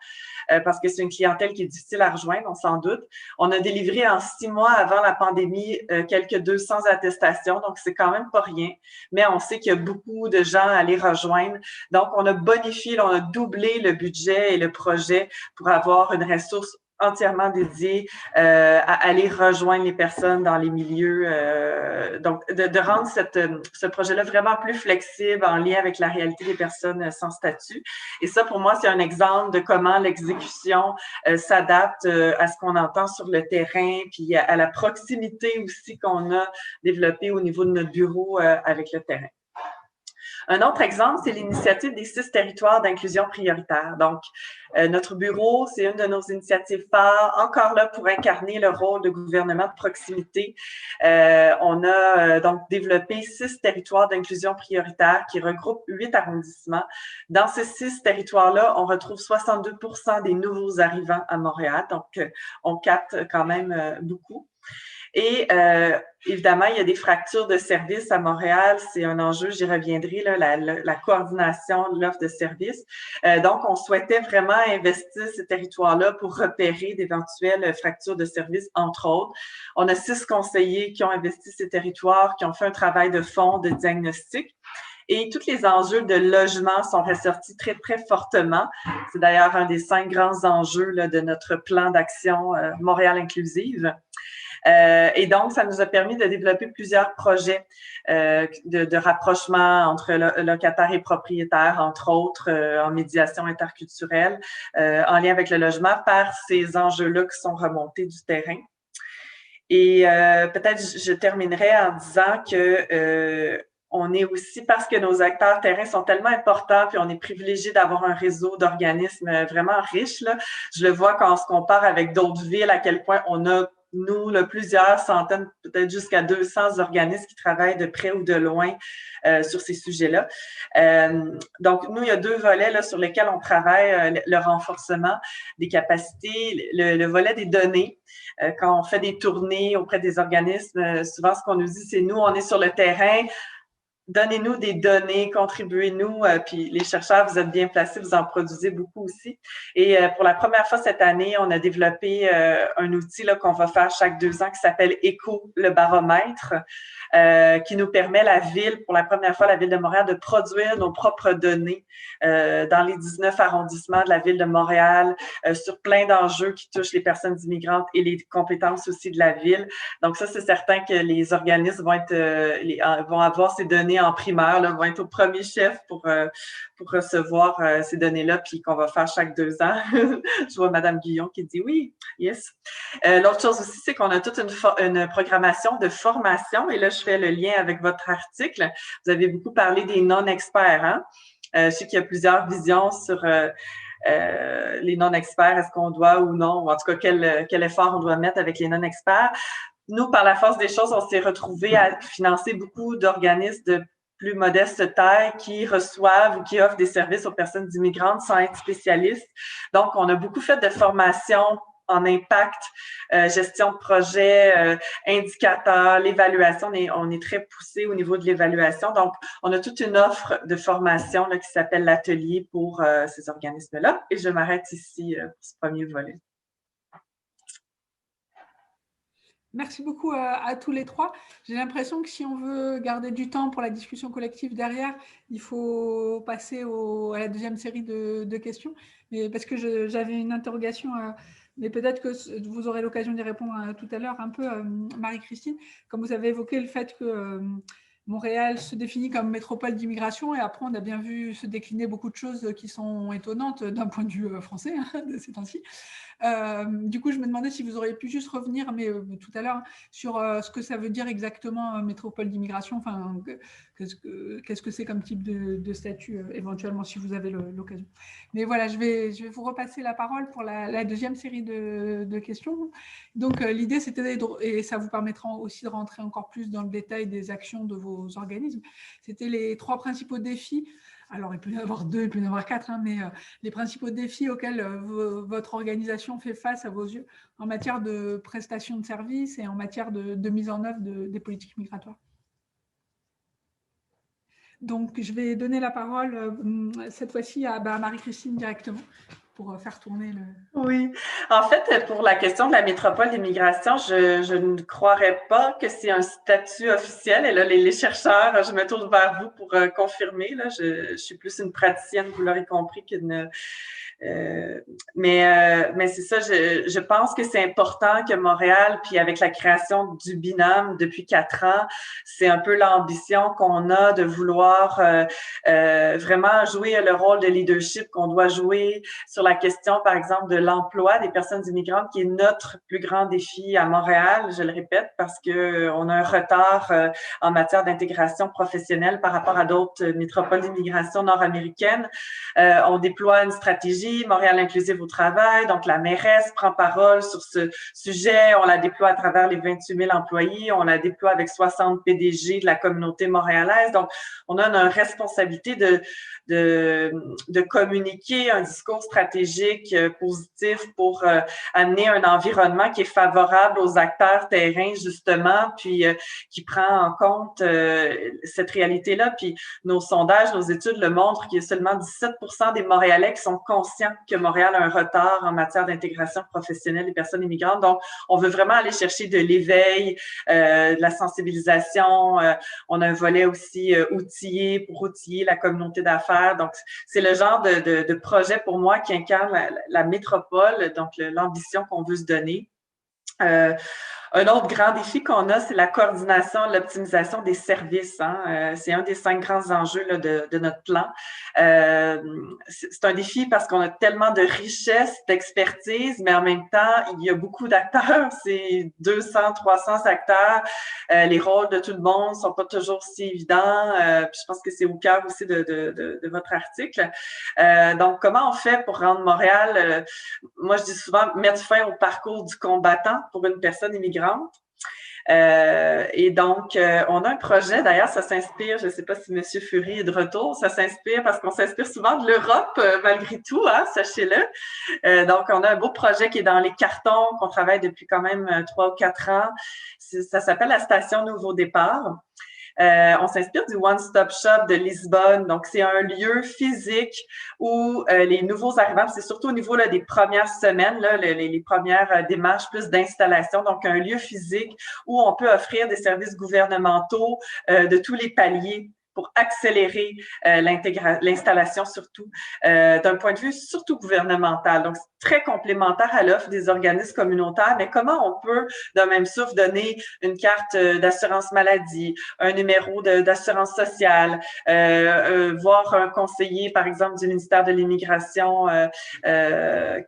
Parce que c'est une clientèle qui est difficile à rejoindre, on s'en doute. On a délivré en 6 mois avant la pandémie quelques 200 attestations, donc c'est quand même pas rien. Mais on sait qu'il y a beaucoup de gens à les rejoindre. Donc, on a bonifié, on a doublé le budget et le projet pour avoir une ressource entièrement dédiée à aller rejoindre les personnes dans les milieux. Donc, de rendre ce projet-là vraiment plus flexible en lien avec la réalité des personnes sans statut. Et ça, pour moi, c'est un exemple de comment l'exécution s'adapte à ce qu'on entend sur le terrain, puis à la proximité aussi qu'on a développée au niveau de notre bureau avec le terrain. Un autre exemple, c'est l'initiative des 6 territoires d'inclusion prioritaire. Donc, notre bureau, c'est une de nos initiatives phares, encore là pour incarner le rôle de gouvernement de proximité. On a donc développé 6 territoires d'inclusion prioritaire qui regroupent 8 arrondissements. Dans ces 6 territoires-là, on retrouve 62% des nouveaux arrivants à Montréal, donc on capte quand même beaucoup. Et évidemment, il y a des fractures de services à Montréal. C'est un enjeu, j'y reviendrai, là, la coordination de l'offre de services. Donc, on souhaitait vraiment investir ces territoires-là pour repérer d'éventuelles fractures de services, entre autres. On a 6 conseillers qui ont investi ces territoires, qui ont fait un travail de fond, de diagnostic. Et tous les enjeux de logement sont ressortis très, très fortement. C'est d'ailleurs un des 5 grands enjeux là, de notre plan d'action Montréal inclusive. Et donc, ça nous a permis de développer plusieurs projets de rapprochement entre locataires et propriétaires, entre autres en médiation interculturelle, en lien avec le logement, par ces enjeux-là qui sont remontés du terrain. Et peut-être je terminerai en disant que on est aussi, parce que nos acteurs terrain sont tellement importants, puis on est privilégié d'avoir un réseau d'organismes vraiment riche, là. Je le vois quand on se compare avec d'autres villes, à quel point on a nous, là, plusieurs centaines, peut-être jusqu'à 200 organismes qui travaillent de près ou de loin sur ces sujets-là. Donc, nous, il y a 2 volets là, sur lesquels on travaille, le renforcement des capacités, le volet des données. Quand on fait des tournées auprès des organismes, souvent, ce qu'on nous dit, c'est nous, on est sur le terrain, donnez-nous des données, contribuez-nous, puis les chercheurs, vous êtes bien placés, vous en produisez beaucoup aussi. Et pour la première fois cette année, on a développé un outil là, qu'on va faire chaque 2 ans qui s'appelle ECHO, le baromètre, qui nous permet pour la première fois, la Ville de Montréal, de produire nos propres données dans les 19 arrondissements de la Ville de Montréal, sur plein d'enjeux qui touchent les personnes immigrantes et les compétences aussi de la Ville. Donc ça, c'est certain que les organismes vont avoir ces données en primeur, là, vont être au premier chef pour recevoir ces données-là, puis qu'on va faire chaque 2 ans. Je vois Mme Guillon qui dit oui, yes. L'autre chose aussi, c'est qu'on a toute une programmation de formation, et là, je fais le lien avec votre article. Vous avez beaucoup parlé des non-experts, hein? Je sais qu'il y a plusieurs visions sur les non-experts, est-ce qu'on doit ou non, ou en tout cas, quel effort on doit mettre avec les non-experts. Nous, par la force des choses, on s'est retrouvés à financer beaucoup d'organismes de plus modeste taille qui reçoivent ou qui offrent des services aux personnes immigrantes sans être spécialistes. Donc, on a beaucoup fait de formations en impact, gestion de projet, indicateurs, l'évaluation. On est très poussé au niveau de l'évaluation. Donc, on a toute une offre de formation là, qui s'appelle l'atelier pour ces organismes-là. Et je m'arrête ici pour ce premier volet. Merci beaucoup à tous les trois. J'ai l'impression que si on veut garder du temps pour la discussion collective derrière, il faut passer à la deuxième série de questions. Mais parce que j'avais une interrogation, mais peut-être que vous aurez l'occasion d'y répondre tout à l'heure un peu, Marie-Christine. Comme vous avez évoqué le fait que Montréal se définit comme métropole d'immigration et après on a bien vu se décliner beaucoup de choses qui sont étonnantes d'un point de vue français de ces temps-ci. Du coup, je me demandais si vous auriez pu juste revenir, mais tout à l'heure, sur ce que ça veut dire exactement métropole d'immigration. Enfin, qu'est-ce que c'est comme type de statut, éventuellement, si vous avez l'occasion. Mais voilà, je vais vous repasser la parole pour la deuxième série de questions. Donc, l'idée, c'était, et ça vous permettra aussi de rentrer encore plus dans le détail des actions de vos organismes, c'était les 3 principaux défis. Alors, il peut y en avoir 2, il peut y en avoir 4, mais les principaux défis auxquels votre organisation fait face à vos yeux en matière de prestation de services et en matière de mise en œuvre des politiques migratoires. Donc, je vais donner la parole cette fois-ci à Marie-Christine directement pour faire tourner le… Oui. En fait, pour la question de la métropole d'immigration, je ne croirais pas que c'est un statut officiel. Et là, les chercheurs, je me tourne vers vous pour confirmer. Là, je suis plus une praticienne, vous l'aurez compris, qu'une… mais c'est ça, je pense que c'est important que Montréal, puis avec la création du binôme depuis 4 ans, c'est un peu l'ambition qu'on a de vouloir vraiment jouer le rôle de leadership qu'on doit jouer sur la question, par exemple, de l'emploi des personnes immigrantes, qui est notre plus grand défi à Montréal, je le répète, parce que on a un retard en matière d'intégration professionnelle par rapport à d'autres métropoles d'immigration nord-américaines. On déploie une stratégie Montréal inclusive au travail, donc la mairesse prend parole sur ce sujet, on la déploie à travers les 28 000 employés, on la déploie avec 60 PDG de la communauté montréalaise, donc on a une responsabilité de communiquer un discours stratégique positif pour amener un environnement qui est favorable aux acteurs terrains, justement, puis qui prend en compte cette réalité-là. Puis nos sondages, nos études le montrent qu'il y a seulement 17% des Montréalais qui sont conscients que Montréal a un retard en matière d'intégration professionnelle des personnes immigrantes. Donc, on veut vraiment aller chercher de l'éveil, de la sensibilisation. On a un volet aussi outillé pour outiller la communauté d'affaires. Donc, c'est le genre de projet pour moi qui incarne la métropole, donc l'ambition qu'on veut se donner. Un autre grand défi qu'on a, c'est la coordination, l'optimisation des services. C'est un des 5 grands enjeux là, de notre plan. C'est un défi parce qu'on a tellement de richesse, d'expertise, mais en même temps, il y a beaucoup d'acteurs. C'est 200, 300 acteurs. Les rôles de tout le monde sont pas toujours si évidents. Puis je pense que c'est au cœur aussi de votre article. Donc, comment on fait pour rendre Montréal, moi je dis souvent, mettre fin au parcours du combattant pour une personne immigrante. Et donc, on a un projet, d'ailleurs, ça s'inspire, je ne sais pas si M. Fury est de retour, ça s'inspire parce qu'on s'inspire souvent de l'Europe, malgré tout, sachez-le. Donc, on a un beau projet qui est dans les cartons, qu'on travaille depuis quand même 3 ou 4 ans. Ça s'appelle la Station Nouveau Départ. On s'inspire du One Stop Shop de Lisbonne. Donc, c'est un lieu physique où les nouveaux arrivants, c'est surtout au niveau là, des premières semaines, là, les premières démarches plus d'installation. Donc, un lieu physique où on peut offrir des services gouvernementaux de tous les paliers pour accélérer l'installation surtout d'un point de vue surtout gouvernemental. Donc, c'est très complémentaire à l'offre des organismes communautaires, mais comment on peut d'un même souffle donner une carte d'assurance maladie, un numéro d'assurance sociale, voir un conseiller, par exemple, du ministère de l'Immigration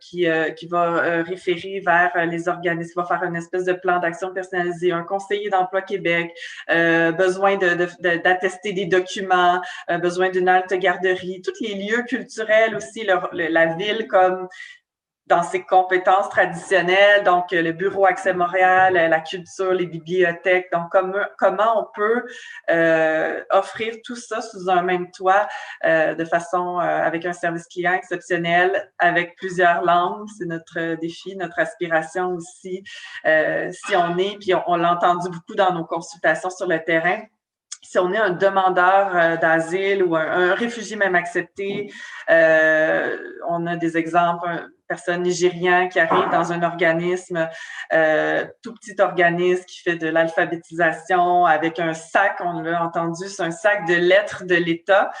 qui va référer vers les organismes, qui va faire une espèce de plan d'action personnalisé, un conseiller d'Emploi Québec, besoin d'attester des documents, besoin d'une halte garderie, tous les lieux culturels aussi, la ville comme dans ses compétences traditionnelles, donc le Bureau Accès Montréal, la culture, les bibliothèques. Donc, comment on peut offrir tout ça sous un même toit de façon avec un service client exceptionnel, avec plusieurs langues. C'est notre défi, notre aspiration aussi. Si on est, puis on l'a entendu beaucoup dans nos consultations sur le terrain, si on est un demandeur d'asile ou un réfugié même accepté, on a des exemples, une personne nigériane qui arrive dans un organisme, tout petit organisme qui fait de l'alphabétisation avec un sac, on l'a entendu, c'est un sac de lettres de l'État.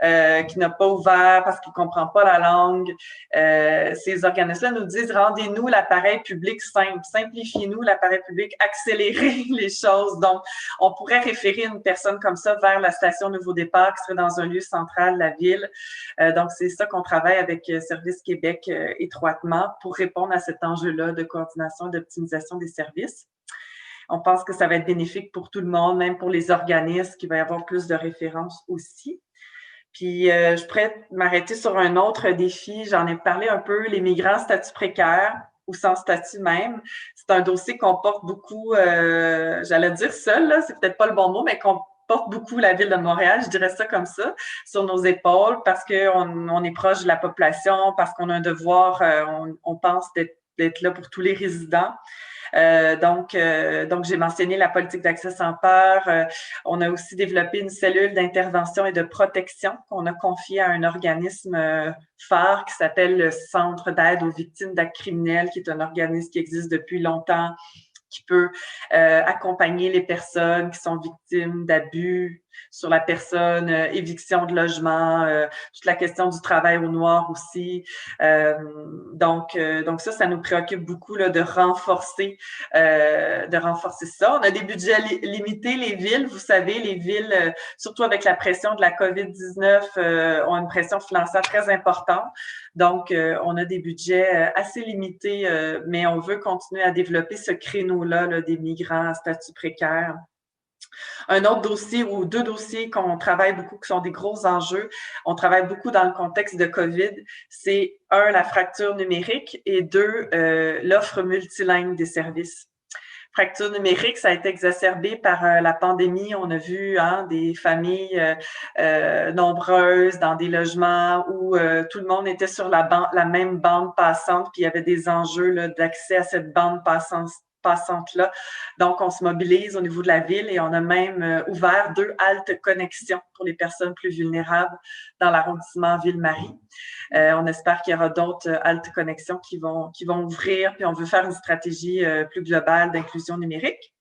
Qui n'a pas ouvert parce qu'il ne comprend pas la langue. Ces organismes-là nous disent, rendez-nous l'appareil public simple, simplifiez-nous l'appareil public, accélérez les choses. Donc, on pourrait référer une personne comme ça vers la station Nouveau Départ qui serait dans un lieu central de la ville. Donc, c'est ça qu'on travaille avec Service Québec étroitement pour répondre à cet enjeu-là de coordination et d'optimisation des services. On pense que ça va être bénéfique pour tout le monde, même pour les organismes, qu'il va y avoir plus de références aussi. Puis, je pourrais m'arrêter sur un autre défi. J'en ai parlé un peu, les migrants statut précaire ou sans statut même. C'est un dossier qu'on porte beaucoup, j'allais dire seul, là, c'est peut-être pas le bon mot, mais qu'on porte beaucoup la Ville de Montréal, je dirais ça comme ça, sur nos épaules parce qu'on est proche de la population, parce qu'on a un devoir, on pense d'être là pour tous les résidents. Donc, j'ai mentionné la politique d'accès sans peur. On a aussi développé une cellule d'intervention et de protection qu'on a confiée à un organisme phare qui s'appelle le Centre d'aide aux victimes d'actes criminels, qui est un organisme qui existe depuis longtemps, qui peut accompagner les personnes qui sont victimes d'abus sur la personne, éviction de logement, toute la question du travail au noir aussi. Donc ça nous préoccupe beaucoup là, de renforcer ça. On a des budgets limités, les villes. Vous savez, les villes, surtout avec la pression de la COVID-19, ont une pression financière très importante. Donc, on a des budgets assez limités, mais on veut continuer à développer ce créneau-là là, des migrants à statut précaire. Un autre dossier ou deux dossiers qu'on travaille beaucoup, qui sont des gros enjeux, on travaille beaucoup dans le contexte de COVID, c'est un, la fracture numérique et deux, l'offre multilingue des services. Fracture numérique, ça a été exacerbé par la pandémie. On a vu des familles nombreuses dans des logements où tout le monde était sur la même bande passante, puis il y avait des enjeux là, d'accès à cette bande passante-là. Donc, on se mobilise au niveau de la ville et on a même ouvert 2 haltes connexions pour les personnes plus vulnérables dans l'arrondissement Ville-Marie. On espère qu'il y aura d'autres haltes connexions qui vont ouvrir, puis on veut faire une stratégie plus globale d'inclusion numérique.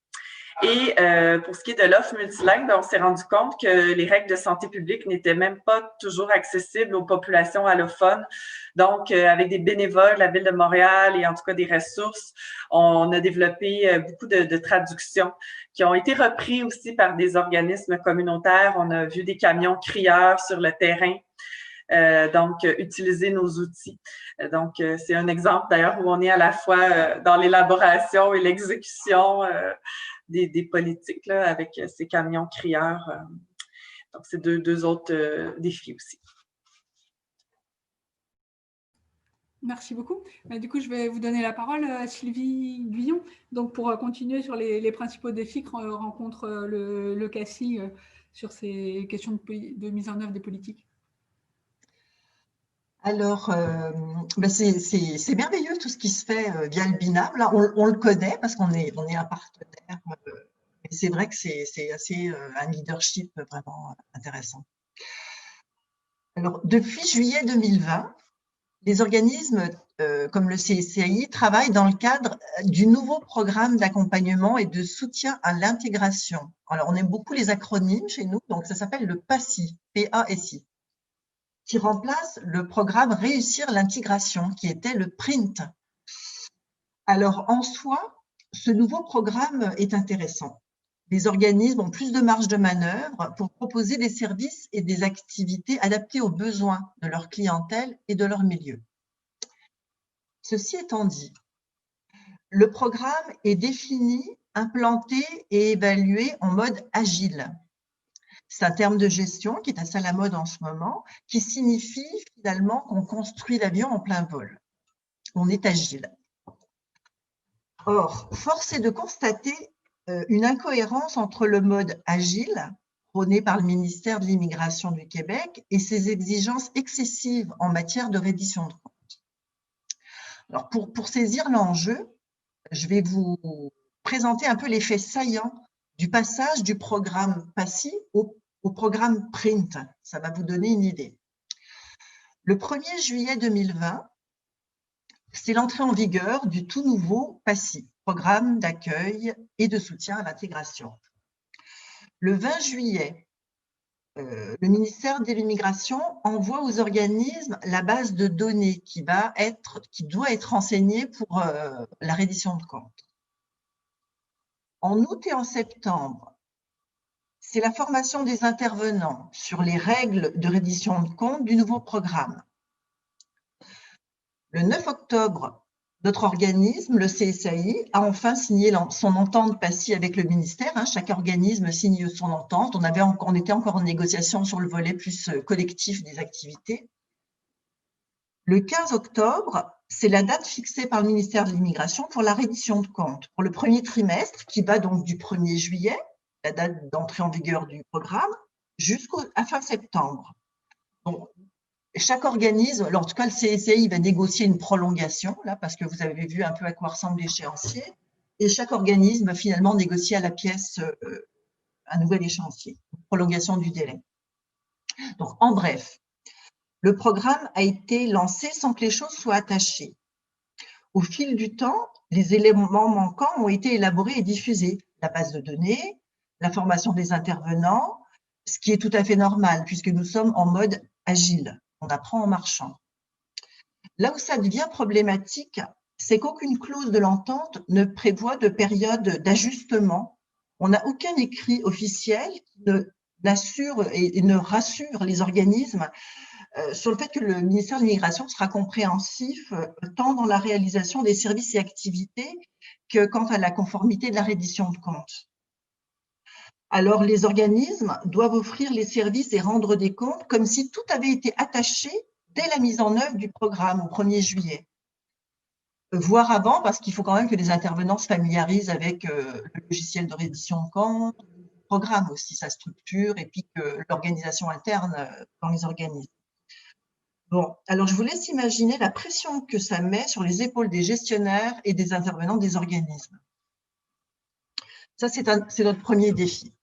Et pour ce qui est de l'offre multilingue, on s'est rendu compte que les règles de santé publique n'étaient même pas toujours accessibles aux populations allophones. Donc, avec des bénévoles de la Ville de Montréal et en tout cas des ressources, on a développé beaucoup de traductions qui ont été repris aussi par des organismes communautaires. On a vu des camions crieurs sur le terrain. Donc, utiliser nos outils. Donc, c'est un exemple d'ailleurs où on est à la fois dans l'élaboration et l'exécution des politiques là, avec ces camions crieurs. Donc, c'est deux autres défis aussi. Merci beaucoup. Du coup, je vais vous donner la parole à Sylvie Guyon, donc pour continuer sur les principaux défis que rencontre le CACI sur ces questions de mise en œuvre des politiques. Alors, c'est merveilleux tout ce qui se fait via le BINAM. Là, on le connaît parce qu'on est un partenaire. Mais c'est vrai que c'est assez un leadership vraiment intéressant. Alors, depuis juillet 2020, les organismes comme le CCI travaillent dans le cadre du nouveau programme d'accompagnement et de soutien à l'intégration. Alors, on aime beaucoup les acronymes chez nous, donc ça s'appelle le PASI, P-A-S-I, qui remplace le programme Réussir l'intégration, qui était le PRINT. Alors, en soi, ce nouveau programme est intéressant. Les organismes ont plus de marge de manœuvre pour proposer des services et des activités adaptées aux besoins de leur clientèle et de leur milieu. Ceci étant dit, le programme est défini, implanté et évalué en mode agile. C'est un terme de gestion qui est assez à la mode en ce moment, qui signifie finalement qu'on construit l'avion en plein vol. on est agile. Or, force est de constater une incohérence entre le mode agile, prôné par le ministère de l'Immigration du Québec, et ses exigences excessives en matière de reddition de comptes. Alors, pour saisir l'enjeu, je vais vous présenter un peu les faits saillants du passage du programme PASSI au programme PRINT. Ça va vous donner une idée. Le 1er juillet 2020, c'est l'entrée en vigueur du tout nouveau PASSI, Programme d'accueil et de soutien à l'intégration. Le 20 juillet, le ministère de l'Immigration envoie aux organismes la base de données qui doit être renseignée pour la reddition de comptes. En août et en septembre, c'est la formation des intervenants sur les règles de reddition de comptes du nouveau programme. Le 9 octobre, notre organisme, le CSAI, a enfin signé son entente PASSI avec le ministère. Chaque organisme signe son entente. On était encore en négociation sur le volet plus collectif des activités. Le 15 octobre, c'est la date fixée par le ministère de l'Immigration pour la reddition de comptes pour le premier trimestre, qui va donc du 1er juillet, la date d'entrée en vigueur du programme, jusqu'à fin septembre. Donc, chaque organisme, en tout cas le CSI, va négocier une prolongation, là, parce que vous avez vu un peu à quoi ressemble l'échéancier, et chaque organisme va finalement négocier à la pièce un nouvel échéancier, une prolongation du délai. Donc, en bref, le programme a été lancé sans que les choses soient attachées. Au fil du temps, les éléments manquants ont été élaborés et diffusés. La base de données, la formation des intervenants, ce qui est tout à fait normal puisque nous sommes en mode agile. On apprend en marchant. Là où ça devient problématique, c'est qu'aucune clause de l'entente ne prévoit de période d'ajustement. On n'a aucun écrit officiel qui n'assure et ne rassure les organismes sur le fait que le ministère de l'Immigration sera compréhensif tant dans la réalisation des services et activités que quant à la conformité de la reddition de comptes. Alors, les organismes doivent offrir les services et rendre des comptes comme si tout avait été attaché dès la mise en œuvre du programme au 1er juillet. Voire avant, parce qu'il faut quand même que les intervenants se familiarisent avec le logiciel de reddition de comptes, le programme aussi, sa structure, et puis que l'organisation interne dans les organismes. Bon, alors je vous laisse imaginer la pression que ça met sur les épaules des gestionnaires et des intervenants des organismes. Ça, c'est notre premier défi.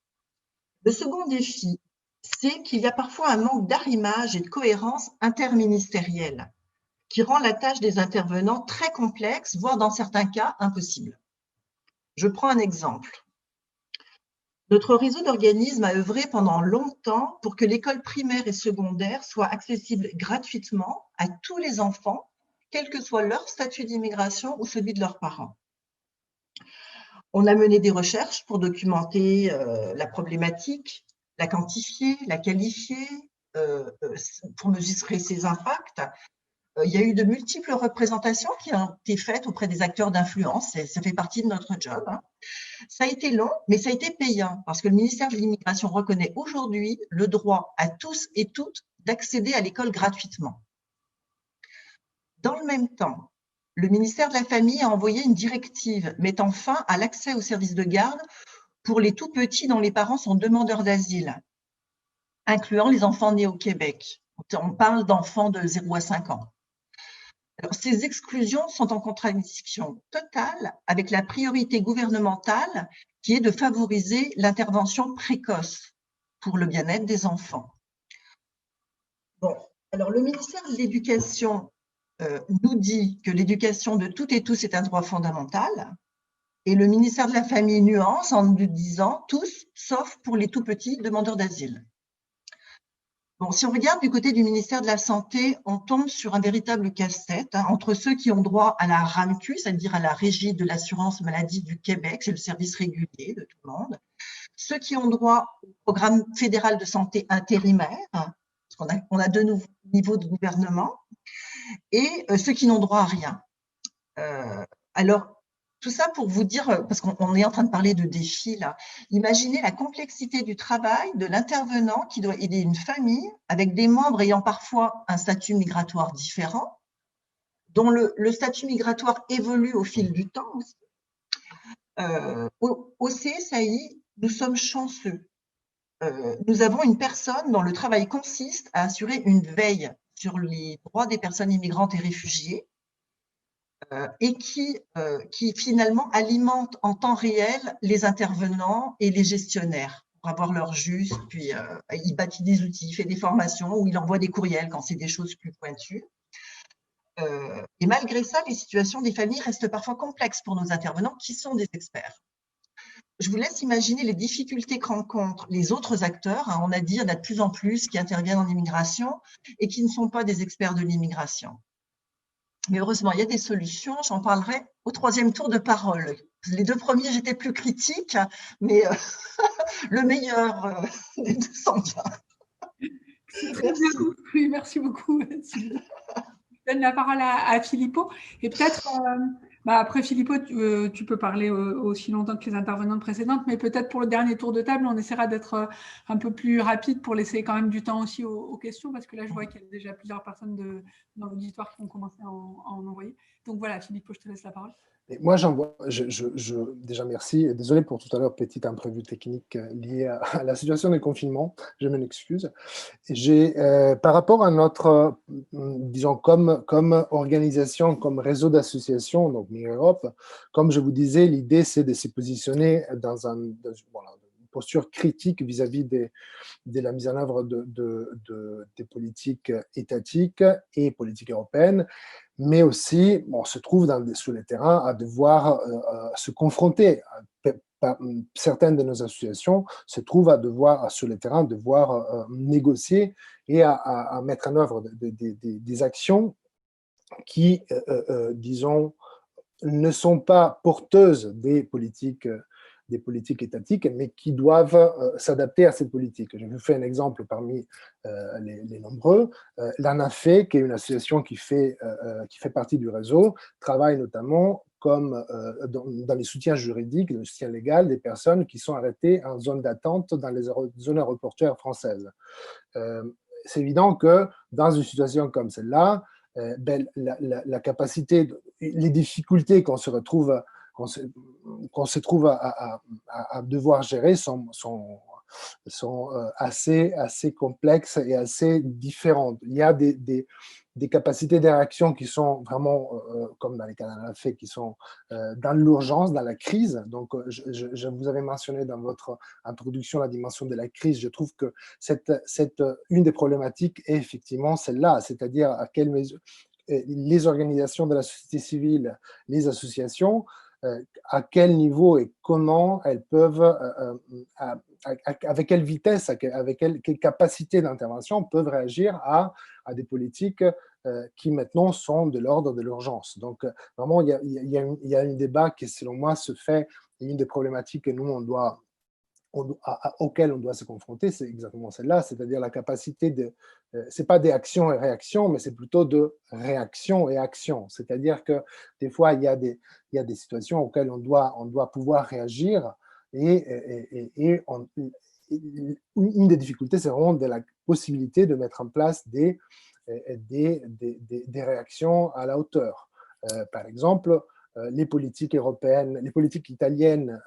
Le second défi, c'est qu'il y a parfois un manque d'arrimage et de cohérence interministérielle qui rend la tâche des intervenants très complexe, voire dans certains cas impossible. Je prends un exemple. Notre réseau d'organismes a œuvré pendant longtemps pour que l'école primaire et secondaire soit accessible gratuitement à tous les enfants, quel que soit leur statut d'immigration ou celui de leurs parents. On a mené des recherches pour documenter la problématique, la quantifier, la qualifier, pour mesurer ses impacts. Il y a eu de multiples représentations qui ont été faites auprès des acteurs d'influence, ça fait partie de notre job. Ça a été long, mais ça a été payant, parce que le ministère de l'Immigration reconnaît aujourd'hui le droit à tous et toutes d'accéder à l'école gratuitement. Dans le même temps, le ministère de la Famille a envoyé une directive mettant fin à l'accès aux services de garde pour les tout-petits dont les parents sont demandeurs d'asile, incluant les enfants nés au Québec. On parle d'enfants de 0 à 5 ans. Alors, ces exclusions sont en contradiction totale avec la priorité gouvernementale qui est de favoriser l'intervention précoce pour le bien-être des enfants. Bon, alors le ministère de l'Éducation nous dit que l'éducation de toutes et tous est un droit fondamental et le ministère de la Famille nuance en nous disant tous, sauf pour les tout-petits demandeurs d'asile. Bon, si on regarde du côté du ministère de la Santé, on tombe sur un véritable casse-tête entre ceux qui ont droit à la RAMQ, c'est-à-dire à la Régie de l'assurance maladie du Québec, c'est le service régulier de tout le monde, ceux qui ont droit au programme fédéral de santé intérimaire, parce qu'on a deux niveaux de gouvernement, et ceux qui n'ont droit à rien. Alors, tout ça pour vous dire, parce qu'on est en train de parler de défis là, imaginez la complexité du travail de l'intervenant qui doit aider une famille avec des membres ayant parfois un statut migratoire différent, dont le statut migratoire évolue au fil du temps aussi. Au CSAI, nous sommes chanceux. Nous avons une personne dont le travail consiste à assurer une veille sur les droits des personnes immigrantes et réfugiées et qui finalement alimente en temps réel les intervenants et les gestionnaires pour avoir leur juste, puis il bâtit des outils, il fait des formations ou il envoie des courriels quand c'est des choses plus pointues. Et malgré ça, les situations des familles restent parfois complexes pour nos intervenants qui sont des experts. Je vous laisse imaginer les difficultés que rencontrent les autres acteurs. On a dit, il y en a de plus en plus qui interviennent en immigration et qui ne sont pas des experts de l'immigration. Mais heureusement, il y a des solutions. J'en parlerai au 3e tour de parole. Les 2 premiers, j'étais plus critique, mais le meilleur des 2 s'en vient. Très bien. Oui, merci beaucoup, Sylvie. Je donne la parole à Filippo. Et peut-être, après Filippo, tu peux parler aussi longtemps que les intervenantes précédentes, mais peut-être pour le dernier tour de table, on essaiera d'être un peu plus rapide pour laisser quand même du temps aussi aux questions, parce que là, je vois qu'il y a déjà plusieurs personnes dans l'auditoire qui ont commencé à en envoyer. Donc voilà, Filippo, je te laisse la parole. Et moi, déjà merci. Désolé pour tout à l'heure, petit imprévu technique lié à la situation de confinement. Je m'en excuse. Par rapport à notre, disons, comme organisation, comme réseau d'associations, donc MigrEurope, comme je vous disais, l'idée, c'est de se positionner dans une posture critique vis-à-vis de la mise en œuvre des politiques étatiques et politiques européennes, mais aussi, on se trouve sur le terrain à devoir se confronter. Certaines de nos associations se trouvent sur le terrain, devoir négocier et à mettre en œuvre des actions qui, disons, ne sont pas porteuses des politiques étatiques, mais qui doivent s'adapter à cette politique. Je vous fais un exemple parmi les nombreux. L'ANAFE, qui est une association qui fait partie du réseau, travaille notamment dans les soutiens juridiques, le soutien légal des personnes qui sont arrêtées en zone d'attente dans les zones aéroportuaires françaises. C'est évident que dans une situation comme celle-là, la capacité, les difficultés qu'on se trouve à devoir gérer sont assez complexes et assez différentes. Il y a des capacités de réaction qui sont vraiment, comme dans les cas de la FE, qui sont dans l'urgence, dans la crise. Donc, je vous avais mentionné dans votre introduction la dimension de la crise. Je trouve que une des problématiques est effectivement celle-là, c'est-à-dire à quelle mesure les organisations de la société civile, les associations, à quel niveau et comment elles peuvent, avec quelle vitesse, avec quelle capacité d'intervention peuvent réagir à des politiques qui maintenant sont de l'ordre de l'urgence. Donc, vraiment, il y a un débat qui, selon moi, se fait, et une des problématiques que nous, auxquelles on doit se confronter, c'est exactement celle-là, c'est-à-dire la capacité c'est pas des actions et réactions, mais c'est plutôt de réaction et action. C'est-à-dire que des fois, il y a des situations auxquelles on doit pouvoir réagir et une des difficultés, c'est vraiment de la possibilité de mettre en place des réactions à la hauteur. Par exemple, les politiques européennes, les politiques italiennes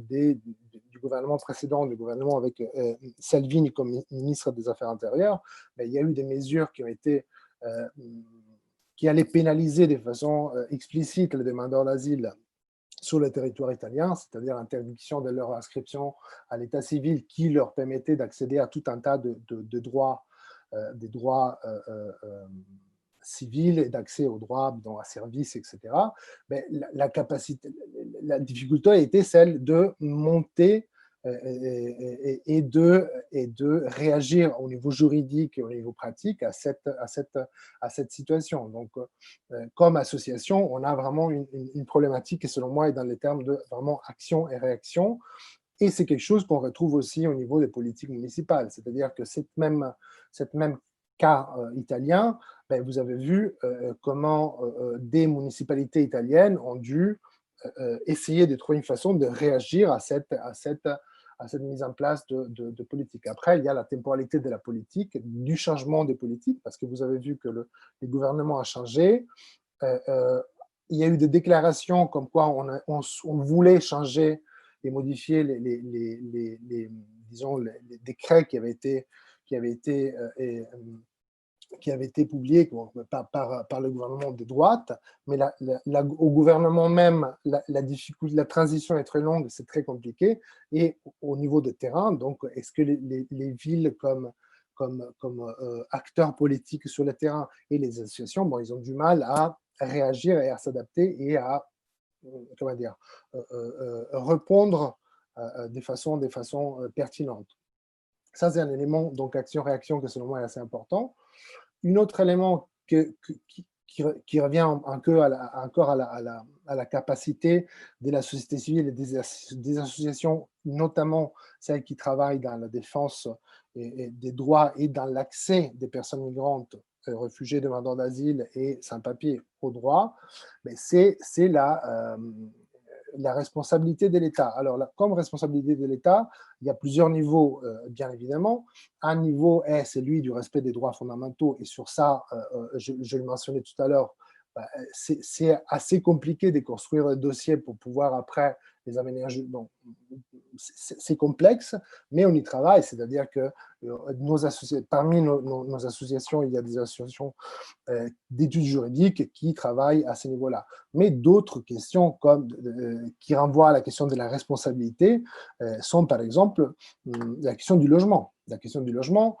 du gouvernement précédent, du gouvernement avec Salvini comme ministre des Affaires intérieures, il y a eu des mesures qui allaient pénaliser de façon explicite les demandeurs d'asile sur le territoire italien, c'est-à-dire l'interdiction de leur inscription à l'état civil qui leur permettait d'accéder à tout un tas de droits, des droits civils et d'accès aux droits à services, etc. Mais la difficulté a été celle de monter et de réagir au niveau juridique et au niveau pratique à cette situation. Donc, comme association, on a vraiment une problématique qui, selon moi, est dans les termes de vraiment action et réaction. Et c'est quelque chose qu'on retrouve aussi au niveau des politiques municipales. C'est-à-dire que cette même cas italien, vous avez vu comment des municipalités italiennes ont dû essayer de trouver une façon de réagir à cette mise en place de politique. Après, il y a la temporalité de la politique, du changement des politiques, parce que vous avez vu que le gouvernement a changé, il y a eu des déclarations comme quoi on voulait changer et modifier disons, les décrets qui avaient été publiés par le gouvernement de droite, mais au gouvernement même, la transition est très longue, c'est très compliqué, et au niveau de terrain, donc est-ce que les villes comme acteurs politiques sur le terrain et les associations, bon, ils ont du mal à réagir et à s'adapter et à comment dire, répondre de façon pertinente. Ça, c'est un élément, donc action-réaction, que selon moi est assez important. Un autre élément qui revient encore à la capacité de la société civile et des associations, notamment celles qui travaillent dans la défense des droits et dans l'accès des personnes migrantes, réfugiés, demandeurs d'asile et sans-papiers aux droits, c'est la responsabilité de l'État. Alors, comme responsabilité de l'État, il y a plusieurs niveaux, bien évidemment. Un niveau est celui du respect des droits fondamentaux, et sur ça, je le mentionnais tout à l'heure, c'est assez compliqué de construire un dossier pour pouvoir après les aménager. Donc, c'est complexe, mais on y travaille, c'est-à-dire que parmi nos associations, il y a des associations d'études juridiques qui travaillent à ce niveau-là. Mais d'autres questions qui renvoient à la question de la responsabilité sont par exemple la question du logement. La question du logement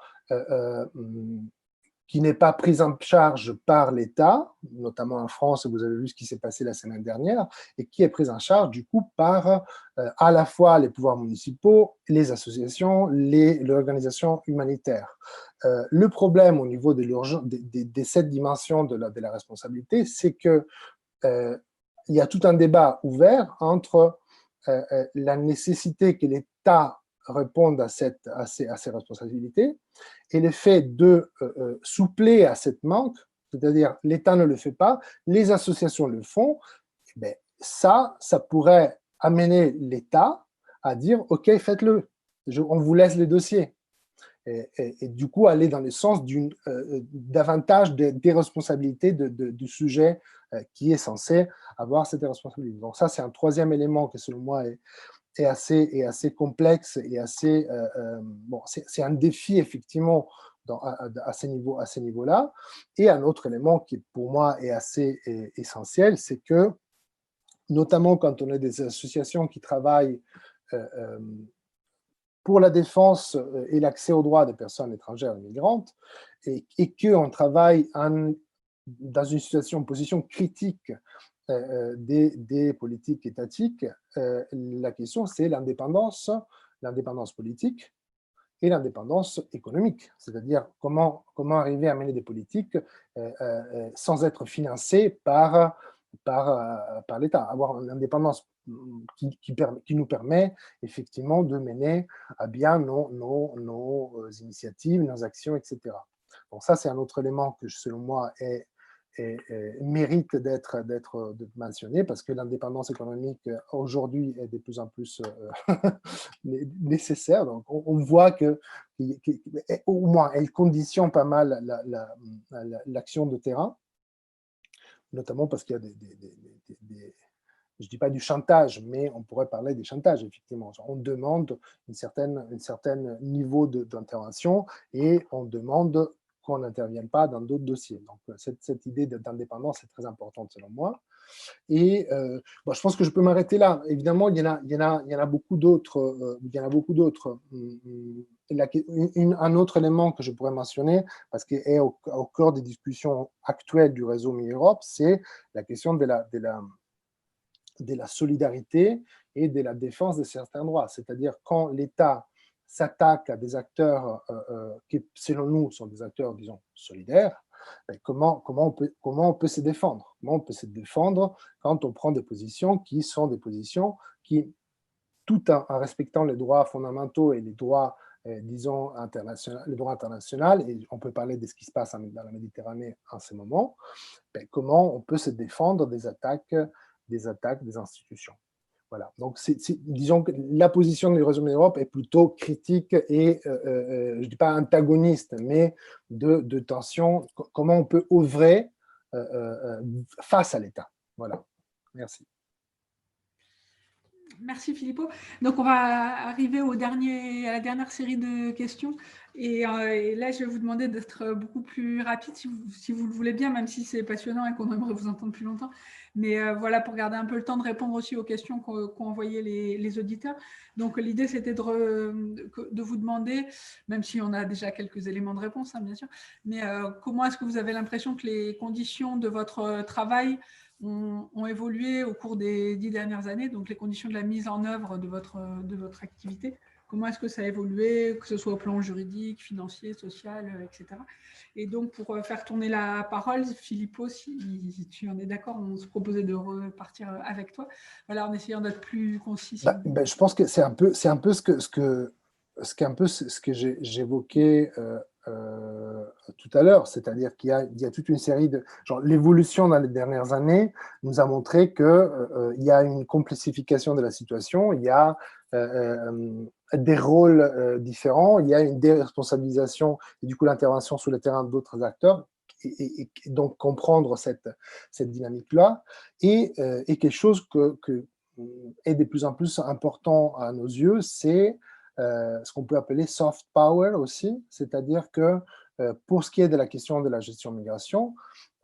qui n'est pas prise en charge par l'État, notamment en France, vous avez vu ce qui s'est passé la semaine dernière, et qui est prise en charge du coup par à la fois les pouvoirs municipaux, les associations, les organisations humanitaires. Le problème au niveau de cette dimension de la responsabilité, c'est que il y a tout un débat ouvert entre la nécessité que l'État réponde à ces responsabilités et le fait de soupler à cette manque, c'est-à-dire l'État ne le fait pas, les associations le font, bien, ça pourrait amener l'État à dire « Ok, faites-le, on vous laisse les dossiers ». Et du coup, aller dans le sens davantage des responsabilités du sujet qui est censé avoir cette responsabilité. Donc ça, c'est un troisième élément qui, selon moi, est assez complexe et assez bon, c'est un défi effectivement à ces niveaux-là. Et un autre élément qui pour moi est assez essentiel, c'est que notamment quand on a des associations qui travaillent pour la défense et l'accès aux droits des personnes étrangères et migrantes, et qu'on travaille dans une position critique des politiques étatiques, la question c'est l'indépendance politique et l'indépendance économique, c'est-à-dire comment arriver à mener des politiques sans être financé par l'État, avoir une indépendance qui nous permet effectivement de mener à bien nos initiatives, nos actions, etc. Donc ça, c'est un autre élément que, selon moi, mérite d'être mentionné, parce que l'indépendance économique aujourd'hui est de plus en plus nécessaire. Donc on voit au moins elle conditionne pas mal l'action de terrain, notamment parce qu'il y a je ne dis pas du chantage, mais on pourrait parler des chantages, effectivement. On demande un certain niveau d'intervention et on demande qu'on n'intervienne pas dans d'autres dossiers. Donc, cette idée d'indépendance est très importante, selon moi. Et bon, je pense que je peux m'arrêter là. Évidemment, il y en a beaucoup d'autres. Un autre élément que je pourrais mentionner, parce qu'il est au cœur des discussions actuelles du réseau Mi-Europe, c'est la question de la solidarité et de la défense de certains droits. C'est-à-dire quand l'État s'attaque à des acteurs qui, selon nous, sont des acteurs, disons, solidaires, comment on peut se défendre? Comment on peut se défendre quand on prend des positions qui sont des positions qui, tout en respectant les droits fondamentaux et les droits, disons, le droit international, et on peut parler de ce qui se passe dans la Méditerranée en ce moment, comment on peut se défendre des attaques des institutions. Voilà. Donc, disons que la position du réseau Mi-Europe est plutôt critique et, je ne dis pas antagoniste, mais de tension. Comment on peut œuvrer face à l'État. Voilà. Merci. Merci Filippo. Donc on va arriver à la dernière série de questions. Et là, je vais vous demander d'être beaucoup plus rapide si vous le voulez bien, même si c'est passionnant et qu'on aimerait vous entendre plus longtemps. Mais voilà, pour garder un peu le temps de répondre aussi aux questions qu'ont envoyées les auditeurs. Donc l'idée, c'était de vous demander, même si on a déjà quelques éléments de réponse, hein, bien sûr, mais comment est-ce que vous avez l'impression que les conditions de votre travail ont évolué au cours des 10 dernières années, donc les conditions de la mise en œuvre de votre activité. Comment est-ce que ça a évolué, que ce soit au plan juridique, financier, social, etc. Et donc, pour faire tourner la parole, Filippo, si tu en es d'accord, on se proposait de repartir avec toi, voilà, en essayant d'être plus concis. Je pense que c'est un peu ce que j'évoquais tout à l'heure, c'est-à-dire qu'il y a toute une série de... l'évolution dans les dernières années nous a montré qu'il y a une complexification de la situation, il y a des rôles différents, il y a une déresponsabilisation et du coup l'intervention sur le terrain d'autres acteurs, et donc comprendre cette dynamique-là, et quelque chose que est de plus en plus important à nos yeux, c'est ce qu'on peut appeler soft power aussi, c'est-à-dire que pour ce qui est de la question de la gestion migration,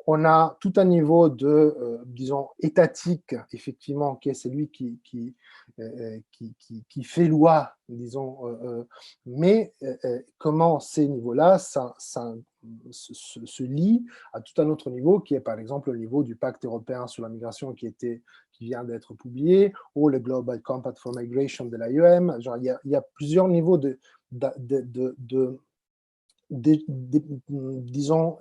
on a tout un niveau de, disons, étatique, effectivement, qui est celui qui fait loi, disons, mais comment ces niveaux-là se lient à tout un autre niveau, qui est par exemple le niveau du pacte européen sur la migration qui vient d'être publié, ou le Global Compact for Migration de l'AEM. Il y a plusieurs niveaux disons,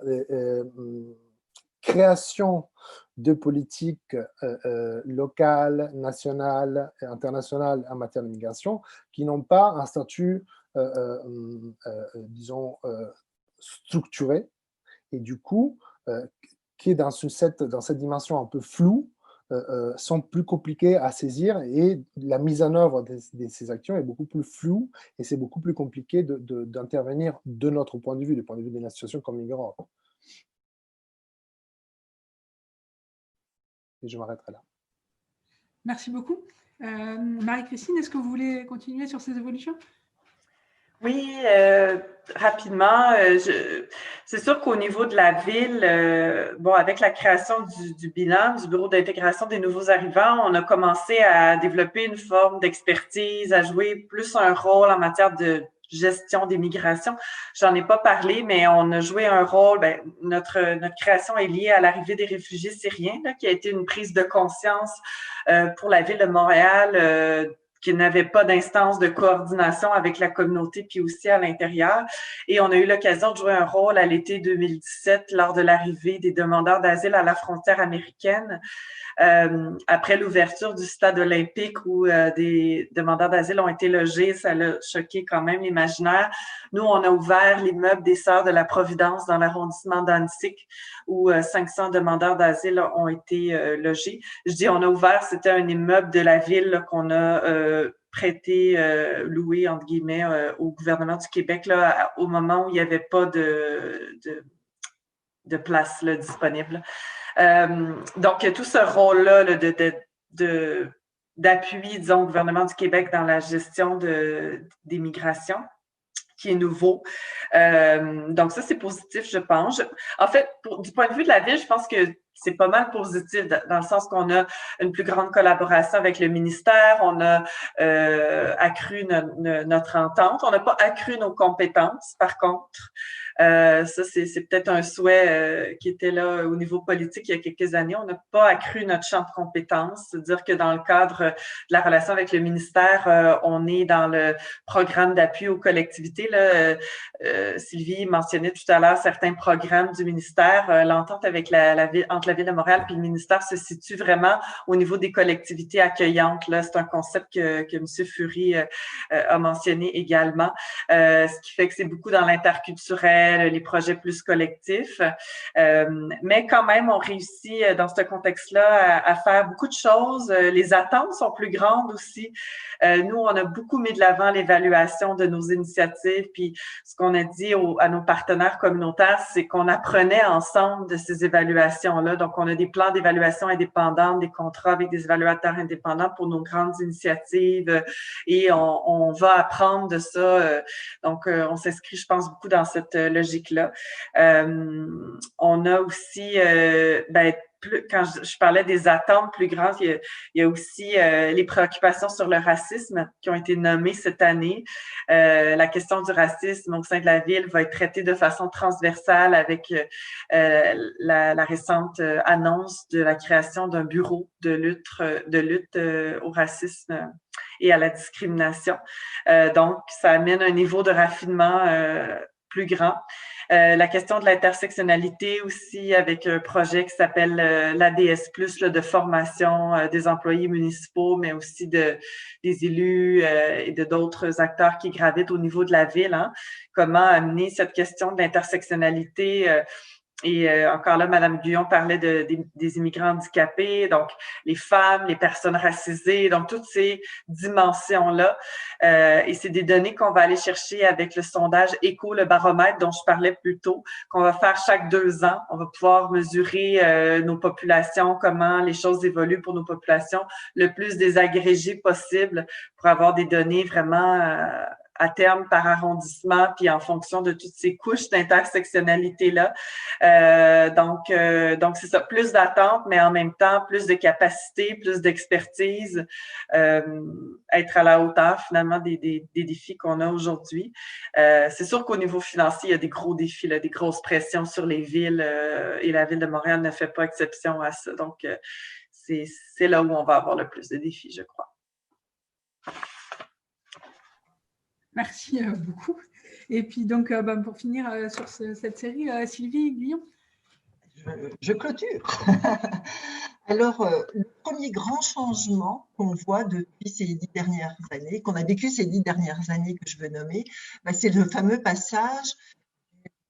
création de politiques locales, nationales et internationales en matière de migration qui n'ont pas un statut, disons, structuré, et du coup, qui est dans cette dimension un peu floue, sont plus compliqués à saisir, et la mise en œuvre de ces actions est beaucoup plus floue, et c'est beaucoup plus compliqué d'intervenir de notre point de vue, du point de vue d'une association comme migrants. Et je m'arrêterai là. Merci beaucoup. Marie-Christine, est-ce que vous voulez continuer sur ces évolutions? Oui, rapidement. C'est sûr qu'au niveau de la ville, avec la création du bilan, du bureau d'intégration des nouveaux arrivants, on a commencé à développer une forme d'expertise, à jouer plus un rôle en matière de gestion des migrations. J'en ai pas parlé, mais on a joué un rôle. Notre création est liée à l'arrivée des réfugiés syriens, là, qui a été une prise de conscience pour la ville de Montréal, qui n'avait pas d'instance de coordination avec la communauté, puis aussi à l'intérieur. Et on a eu l'occasion de jouer un rôle à l'été 2017 lors de l'arrivée des demandeurs d'asile à la frontière américaine. Après l'ouverture du stade olympique où des demandeurs d'asile ont été logés, ça a choqué quand même l'imaginaire. Nous, on a ouvert l'immeuble des Sœurs de la Providence dans l'arrondissement d'Annecy où 500 demandeurs d'asile ont été logés. Je dis on a ouvert, c'était un immeuble de la ville qu'on a prêté, loué, entre guillemets, au gouvernement du Québec là, au moment où il n'y avait pas de place là, disponible. Donc, tout ce rôle-là d'appui, disons, au gouvernement du Québec dans la gestion des migrations, qui est nouveau. Donc, ça, c'est positif, je pense. En fait, du point de vue de la ville, je pense que c'est pas mal positif dans le sens qu'on a une plus grande collaboration avec le ministère, on a accru notre entente, on n'a pas accru nos compétences, par contre. Ça, c'est peut-être un souhait qui était là au niveau politique il y a quelques années. On n'a pas accru notre champ de compétences. C'est-à-dire que dans le cadre de la relation avec le ministère, on est dans le programme d'appui aux collectivités. Là, Sylvie mentionnait tout à l'heure certains programmes du ministère. L'entente avec entre la Ville de Montréal et le ministère se situe vraiment au niveau des collectivités accueillantes. Là, c'est un concept que M. Fury a mentionné également. Ce qui fait que c'est beaucoup dans l'interculturel, projets, les projets plus collectifs. Mais quand même, on réussit dans ce contexte-là à faire beaucoup de choses. Les attentes sont plus grandes aussi. Nous, on a beaucoup mis de l'avant l'évaluation de nos initiatives. Puis ce qu'on a dit à nos partenaires communautaires, c'est qu'on apprenait ensemble de ces évaluations-là. Donc, on a des plans d'évaluation indépendants, des contrats avec des évaluateurs indépendants pour nos grandes initiatives et on va apprendre de ça. Donc, on s'inscrit, je pense, beaucoup dans cette logique-là. On a aussi, quand je parlais des attentes plus grandes, il y a aussi les préoccupations sur le racisme qui ont été nommées cette année. La question du racisme au sein de la ville va être traitée de façon transversale avec la récente annonce de la création d'un bureau de lutte au racisme et à la discrimination. Donc, ça amène un niveau de raffinement plus grand. La question de l'intersectionnalité aussi avec un projet qui s'appelle l'ADS+, de formation des employés municipaux, mais aussi des élus et de d'autres acteurs qui gravitent au niveau de la ville. Hein. Comment amener cette question de l'intersectionnalité et encore là, Mme Guyon parlait des immigrants handicapés, donc les femmes, les personnes racisées, donc toutes ces dimensions-là. Et c'est des données qu'on va aller chercher avec le sondage ECHO, le baromètre dont je parlais plus tôt, qu'on va faire chaque 2 ans. On va pouvoir mesurer nos populations, comment les choses évoluent pour nos populations, le plus désagrégé possible pour avoir des données vraiment à terme par arrondissement, puis en fonction de toutes ces couches d'intersectionnalité-là. Donc c'est ça, plus d'attentes, mais en même temps, plus de capacité, plus d'expertise, être à la hauteur, finalement, des défis qu'on a aujourd'hui. C'est sûr qu'au niveau financier, il y a des gros défis, là, des grosses pressions sur les villes, et la Ville de Montréal ne fait pas exception à ça. Donc, c'est là où on va avoir le plus de défis, je crois. Merci beaucoup. Et puis donc, pour finir sur cette série, Sylvie Guyon. Je clôture. Alors, le premier grand changement qu'on voit depuis ces 10 dernières années, qu'on a vécu ces 10 dernières années que je veux nommer, c'est le fameux passage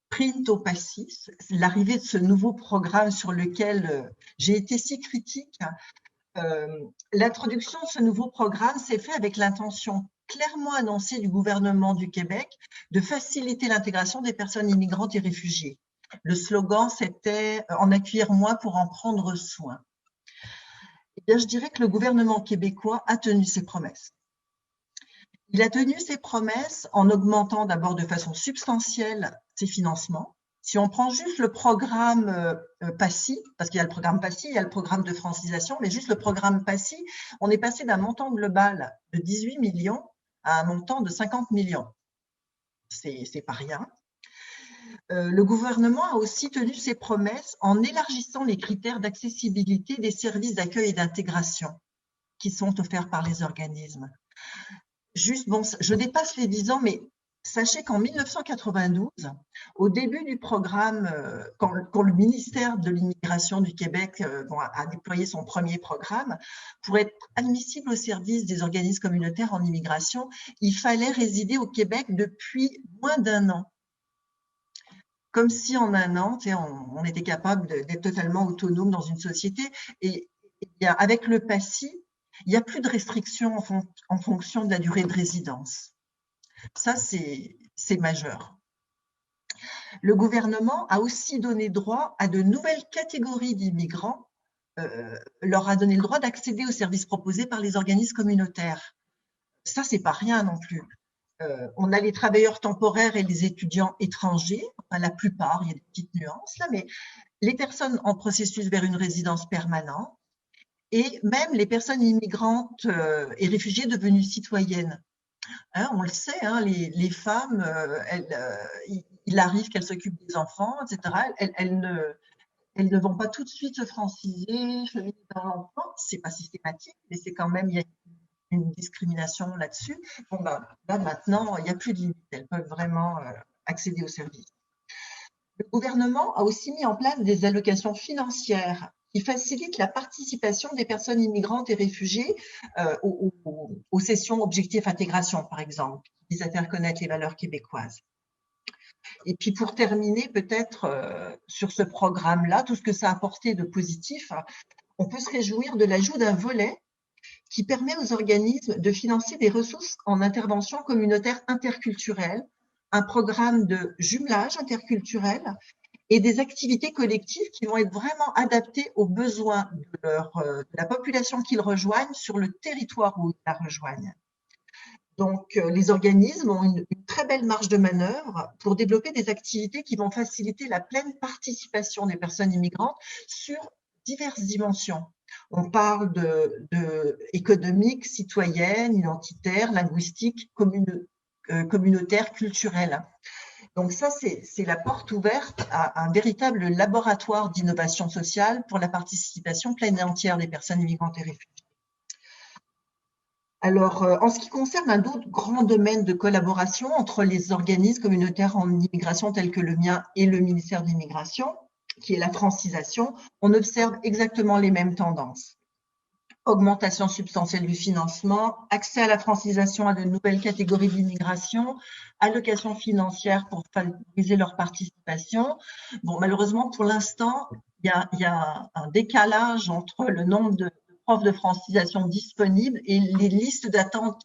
print au passis, l'arrivée de ce nouveau programme sur lequel j'ai été si critique. L'introduction de ce nouveau programme s'est faite avec l'intention clairement annoncée du gouvernement du Québec de faciliter l'intégration des personnes immigrantes et réfugiées. Le slogan, c'était « En accueillir moins pour en prendre soin ». Eh bien, je dirais que le gouvernement québécois a tenu ses promesses. Il a tenu ses promesses en augmentant d'abord de façon substantielle ses financements. Si on prend juste le programme PACI, parce qu'il y a le programme PACI, il y a le programme de francisation, mais juste le programme PACI, on est passé d'un montant global de 18 millions à un montant de 50 millions. C'est pas rien. Le gouvernement a aussi tenu ses promesses en élargissant les critères d'accessibilité des services d'accueil et d'intégration qui sont offerts par les organismes. Juste, bon, je dépasse les 10 ans, mais sachez qu'en 1992, au début du programme, quand le ministère de l'Immigration du Québec a déployé son premier programme, pour être admissible au service des organismes communautaires en immigration, il fallait résider au Québec depuis moins d'1 an. Comme si en 1 an, on était capable d'être totalement autonome dans une société. Et avec le PACI, il n'y a plus de restrictions en fonction de la durée de résidence. Ça, c'est majeur. Le gouvernement a aussi donné droit à de nouvelles catégories d'immigrants, leur a donné le droit d'accéder aux services proposés par les organismes communautaires. Ça, c'est pas rien non plus. On a les travailleurs temporaires et les étudiants étrangers, enfin, la plupart, il y a des petites nuances là, mais les personnes en processus vers une résidence permanente et même les personnes immigrantes et réfugiées devenues citoyennes. Hein, on le sait, hein, les femmes, il arrive qu'elles s'occupent des enfants, etc. Elles ne vont pas tout de suite se franciser, cheminer dans l'emploi. C'est pas systématique, mais c'est quand même, il y a une discrimination là-dessus. Bon, là, maintenant, il n'y a plus de limite. Elles peuvent vraiment accéder aux services. Le gouvernement a aussi mis en place des allocations financières qui facilitent la participation des personnes immigrantes et réfugiées aux sessions objectifs intégration, par exemple, qui visent à faire connaître les valeurs québécoises. Et puis pour terminer, peut-être sur ce programme-là, tout ce que ça a apporté de positif, on peut se réjouir de l'ajout d'un volet qui permet aux organismes de financer des ressources en intervention communautaire interculturelle, un programme de jumelage interculturel et des activités collectives qui vont être vraiment adaptées aux besoins de la population qu'ils rejoignent sur le territoire où ils la rejoignent. Donc, les organismes ont une très belle marge de manœuvre pour développer des activités qui vont faciliter la pleine participation des personnes immigrantes sur diverses dimensions. On parle de économique, citoyenne, identitaire, linguistique, communautaire, culturelle. Donc ça, c'est la porte ouverte à un véritable laboratoire d'innovation sociale pour la participation pleine et entière des personnes immigrantes et réfugiées. Alors, en ce qui concerne un autre grand domaine de collaboration entre les organismes communautaires en immigration tels que le mien et le ministère de l'Immigration, qui est la francisation, on observe exactement les mêmes tendances. Augmentation substantielle du financement, accès à la francisation à de nouvelles catégories d'immigration, allocations financières pour favoriser leur participation. Bon, malheureusement, pour l'instant, il y a un décalage entre le nombre de profs de francisation disponibles et les listes d'attente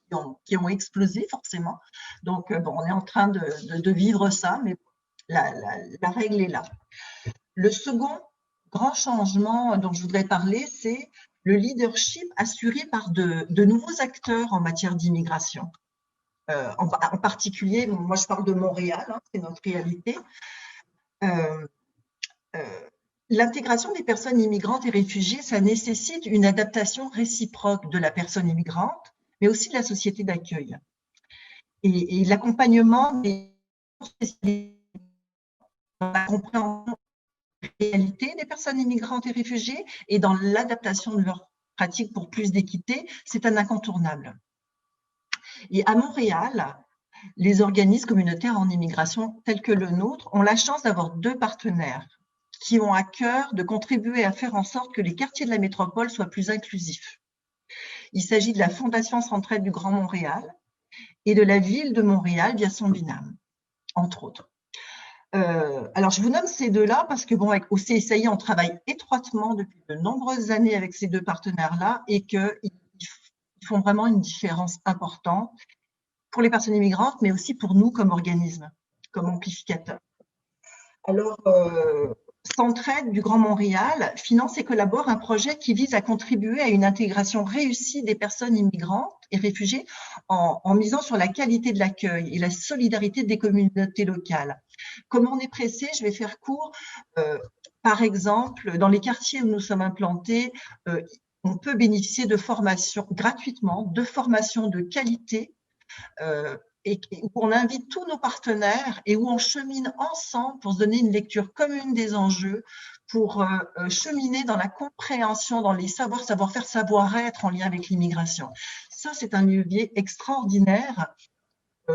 qui ont explosé forcément. Donc, bon, on est en train de vivre ça, mais la règle est là. Le second grand changement dont je voudrais parler, c'est le leadership assuré par de nouveaux acteurs en matière d'immigration. En particulier, moi je parle de Montréal, hein, c'est notre réalité. L'intégration des personnes immigrantes et réfugiées, ça nécessite une adaptation réciproque de la personne immigrante, mais aussi de la société d'accueil. Et l'accompagnement des dans la compréhension de la réalité des personnes immigrantes et réfugiées et dans l'adaptation de leurs pratiques pour plus d'équité, c'est un incontournable. Et à Montréal, les organismes communautaires en immigration tels que le nôtre ont la chance d'avoir deux partenaires qui ont à cœur de contribuer à faire en sorte que les quartiers de la métropole soient plus inclusifs. Il s'agit de la Fondation Centraide du Grand Montréal et de la Ville de Montréal via son binôme, entre autres. Alors, je vous nomme ces deux-là parce que, bon, au CSAI, on travaille étroitement depuis de nombreuses années avec ces deux partenaires-là et qu'ils font vraiment une différence importante pour les personnes immigrantes, mais aussi pour nous comme organisme, comme amplificateur. Alors, Centraide du Grand Montréal finance et collabore un projet qui vise à contribuer à une intégration réussie des personnes immigrantes et réfugiées en misant sur la qualité de l'accueil et la solidarité des communautés locales. Comme on est pressé, je vais faire court. Par exemple, dans les quartiers où nous sommes implantés, on peut bénéficier de formations gratuitement, de formations de qualité, et où on invite tous nos partenaires et où on chemine ensemble pour se donner une lecture commune des enjeux, pour cheminer dans la compréhension, dans les savoir-faire, savoir-être en lien avec l'immigration. Ça, c'est un levier extraordinaire.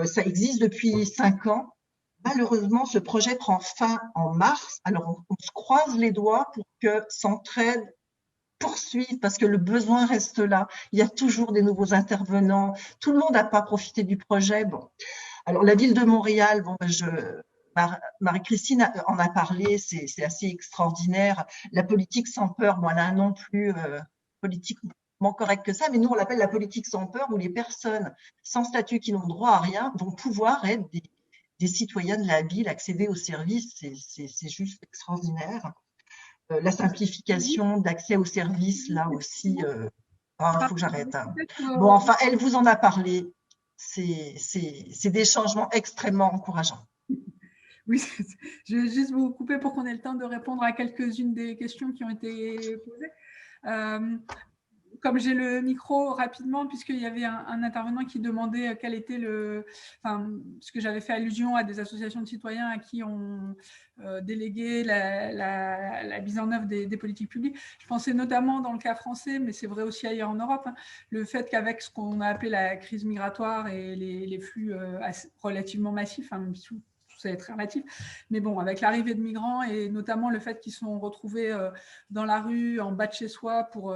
Ça existe depuis 5 ans. Malheureusement, ce projet prend fin en mars. Alors, on se croise les doigts pour que Centraide poursuivre parce que le besoin reste là. Il y a toujours des nouveaux intervenants. Tout le monde n'a pas profité du projet. Bon. Alors, la ville de Montréal, bon, Marie-Christine en a parlé, c'est assez extraordinaire. La politique sans peur, bon, elle a un nom plus politiquement correct que ça, mais nous, on l'appelle la politique sans peur, où les personnes sans statut qui n'ont droit à rien vont pouvoir être des citoyens de la ville, accéder aux services. C'est juste extraordinaire. La simplification d'accès aux services, là aussi, il faut que j'arrête. Hein. Bon, enfin, elle vous en a parlé. C'est des changements extrêmement encourageants. Oui, je vais juste vous couper pour qu'on ait le temps de répondre à quelques-unes des questions qui ont été posées. Comme j'ai le micro rapidement, puisqu'il y avait un intervenant qui demandait quel était ce que j'avais fait allusion à des associations de citoyens à qui on délégué la mise en œuvre des politiques publiques. Je pensais notamment dans le cas français, mais c'est vrai aussi ailleurs en Europe, hein, le fait qu'avec ce qu'on a appelé la crise migratoire et les flux relativement massifs, hein, sous c'est très relatif. Mais bon, avec l'arrivée de migrants et notamment le fait qu'ils sont retrouvés dans la rue, en bas de chez soi pour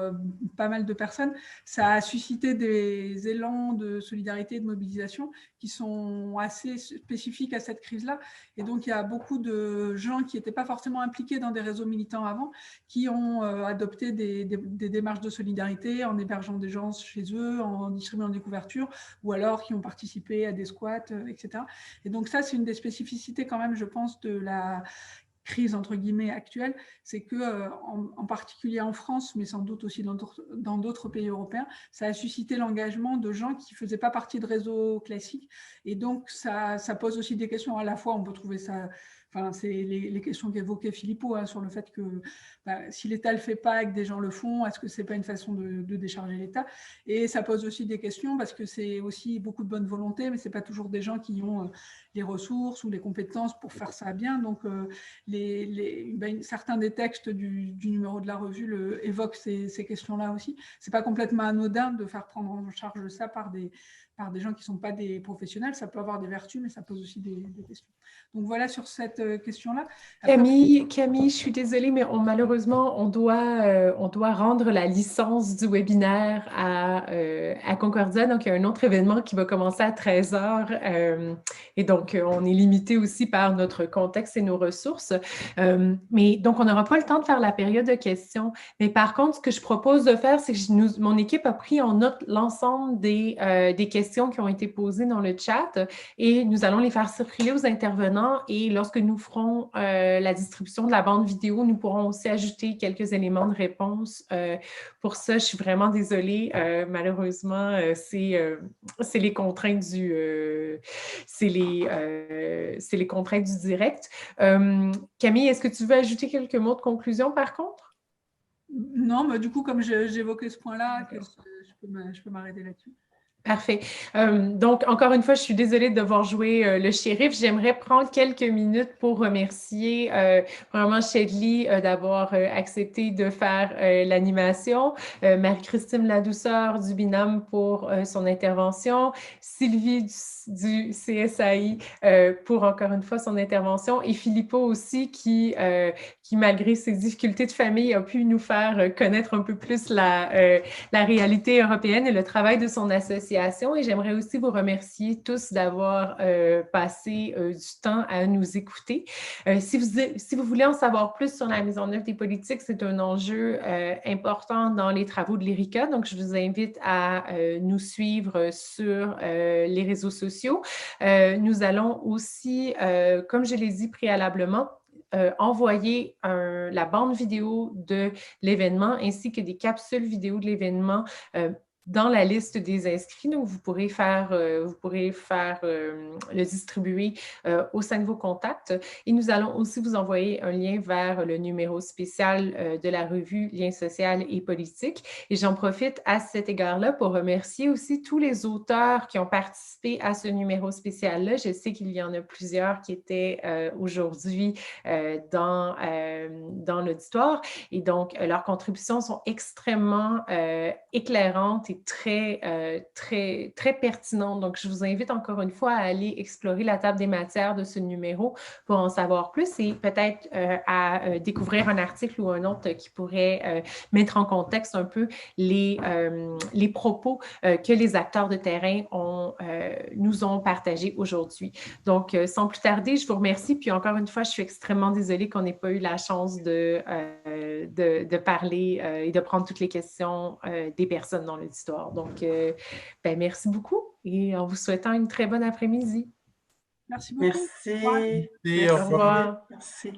pas mal de personnes, ça a suscité des élans de solidarité et de mobilisation qui sont assez spécifiques à cette crise-là. Et donc, il y a beaucoup de gens qui n'étaient pas forcément impliqués dans des réseaux militants avant, qui ont adopté des démarches de solidarité en hébergeant des gens chez eux, en distribuant des couvertures, ou alors qui ont participé à des squats, etc. Et donc ça, c'est une des spécificités quand même, je pense, de la crise entre guillemets actuelle, c'est que en particulier en France, mais sans doute aussi dans d'autres pays européens, ça a suscité l'engagement de gens qui ne faisaient pas partie de réseaux classiques. Et donc ça pose aussi des questions. À la fois, on peut trouver ça... Enfin, c'est les questions qu'évoquait Philippot sur le fait que si l'État ne le fait pas et que des gens le font, est-ce que ce n'est pas une façon de décharger l'État? Et ça pose aussi des questions parce que c'est aussi beaucoup de bonne volonté, mais ce n'est pas toujours des gens qui ont les ressources ou les compétences pour faire ça bien. Donc, certains des textes du numéro de la revue évoquent ces questions-là aussi. Ce n'est pas complètement anodin de faire prendre en charge ça par des gens qui ne sont pas des professionnels. Ça peut avoir des vertus, mais ça pose aussi des questions. Donc voilà sur cette question-là. Camille, je suis désolée, mais malheureusement, on doit rendre la licence du webinaire à Concordia. Donc, il y a un autre événement qui va commencer à 13h. Et donc, on est limité aussi par notre contexte et nos ressources. Mais donc, on n'aura pas le temps de faire la période de questions. Mais par contre, ce que je propose de faire, c'est que mon équipe a pris en note l'ensemble des questions qui ont été posées dans le chat et nous allons les faire circuler aux intervenants. Et lorsque nous ferons la distribution de la bande vidéo, nous pourrons aussi ajouter quelques éléments de réponse. Pour ça, je suis vraiment désolée. Malheureusement, c'est les contraintes c'est les contraintes du direct. Camille, est-ce que tu veux ajouter quelques mots de conclusion par contre? Non, mais du coup, comme j'évoquais ce point-là, je peux m'arrêter là-dessus. Parfait. Donc, encore une fois, je suis désolée de devoir jouer le shérif. J'aimerais prendre quelques minutes pour remercier vraiment Shedley d'avoir accepté de faire l'animation, Marie-Christine Ladouceur du Binôme pour son intervention, Sylvie du CSAI pour encore une fois son intervention et Philippot aussi qui malgré ses difficultés de famille, a pu nous faire connaître un peu plus la réalité européenne et le travail de son association. Et j'aimerais aussi vous remercier tous d'avoir passé du temps à nous écouter. Si vous voulez en savoir plus sur la mise en œuvre des politiques, c'est un enjeu important dans les travaux de l'ERICA. Donc, je vous invite à nous suivre sur les réseaux sociaux. Nous allons aussi, comme je l'ai dit préalablement, envoyer la bande vidéo de l'événement ainsi que des capsules vidéo de l'événement dans la liste des inscrits. Donc, vous pourrez le distribuer au sein de vos contacts. Et nous allons aussi vous envoyer un lien vers le numéro spécial de la revue Liens social et politique. Et j'en profite à cet égard-là pour remercier aussi tous les auteurs qui ont participé à ce numéro spécial-là. Je sais qu'il y en a plusieurs qui étaient aujourd'hui dans l'auditoire. Et donc, leurs contributions sont extrêmement éclairantes et très pertinente. Donc, je vous invite encore une fois à aller explorer la table des matières de ce numéro pour en savoir plus et peut-être à découvrir un article ou un autre qui pourrait mettre en contexte un peu les propos que les acteurs de terrain nous ont partagés aujourd'hui. Donc, sans plus tarder, je vous remercie. Puis encore une fois, je suis extrêmement désolée qu'on n'ait pas eu la chance de parler et de prendre toutes les questions des personnes dans l'auditoire. Donc, merci beaucoup et en vous souhaitant une très bonne après-midi. Merci beaucoup. Merci. Au revoir. Merci.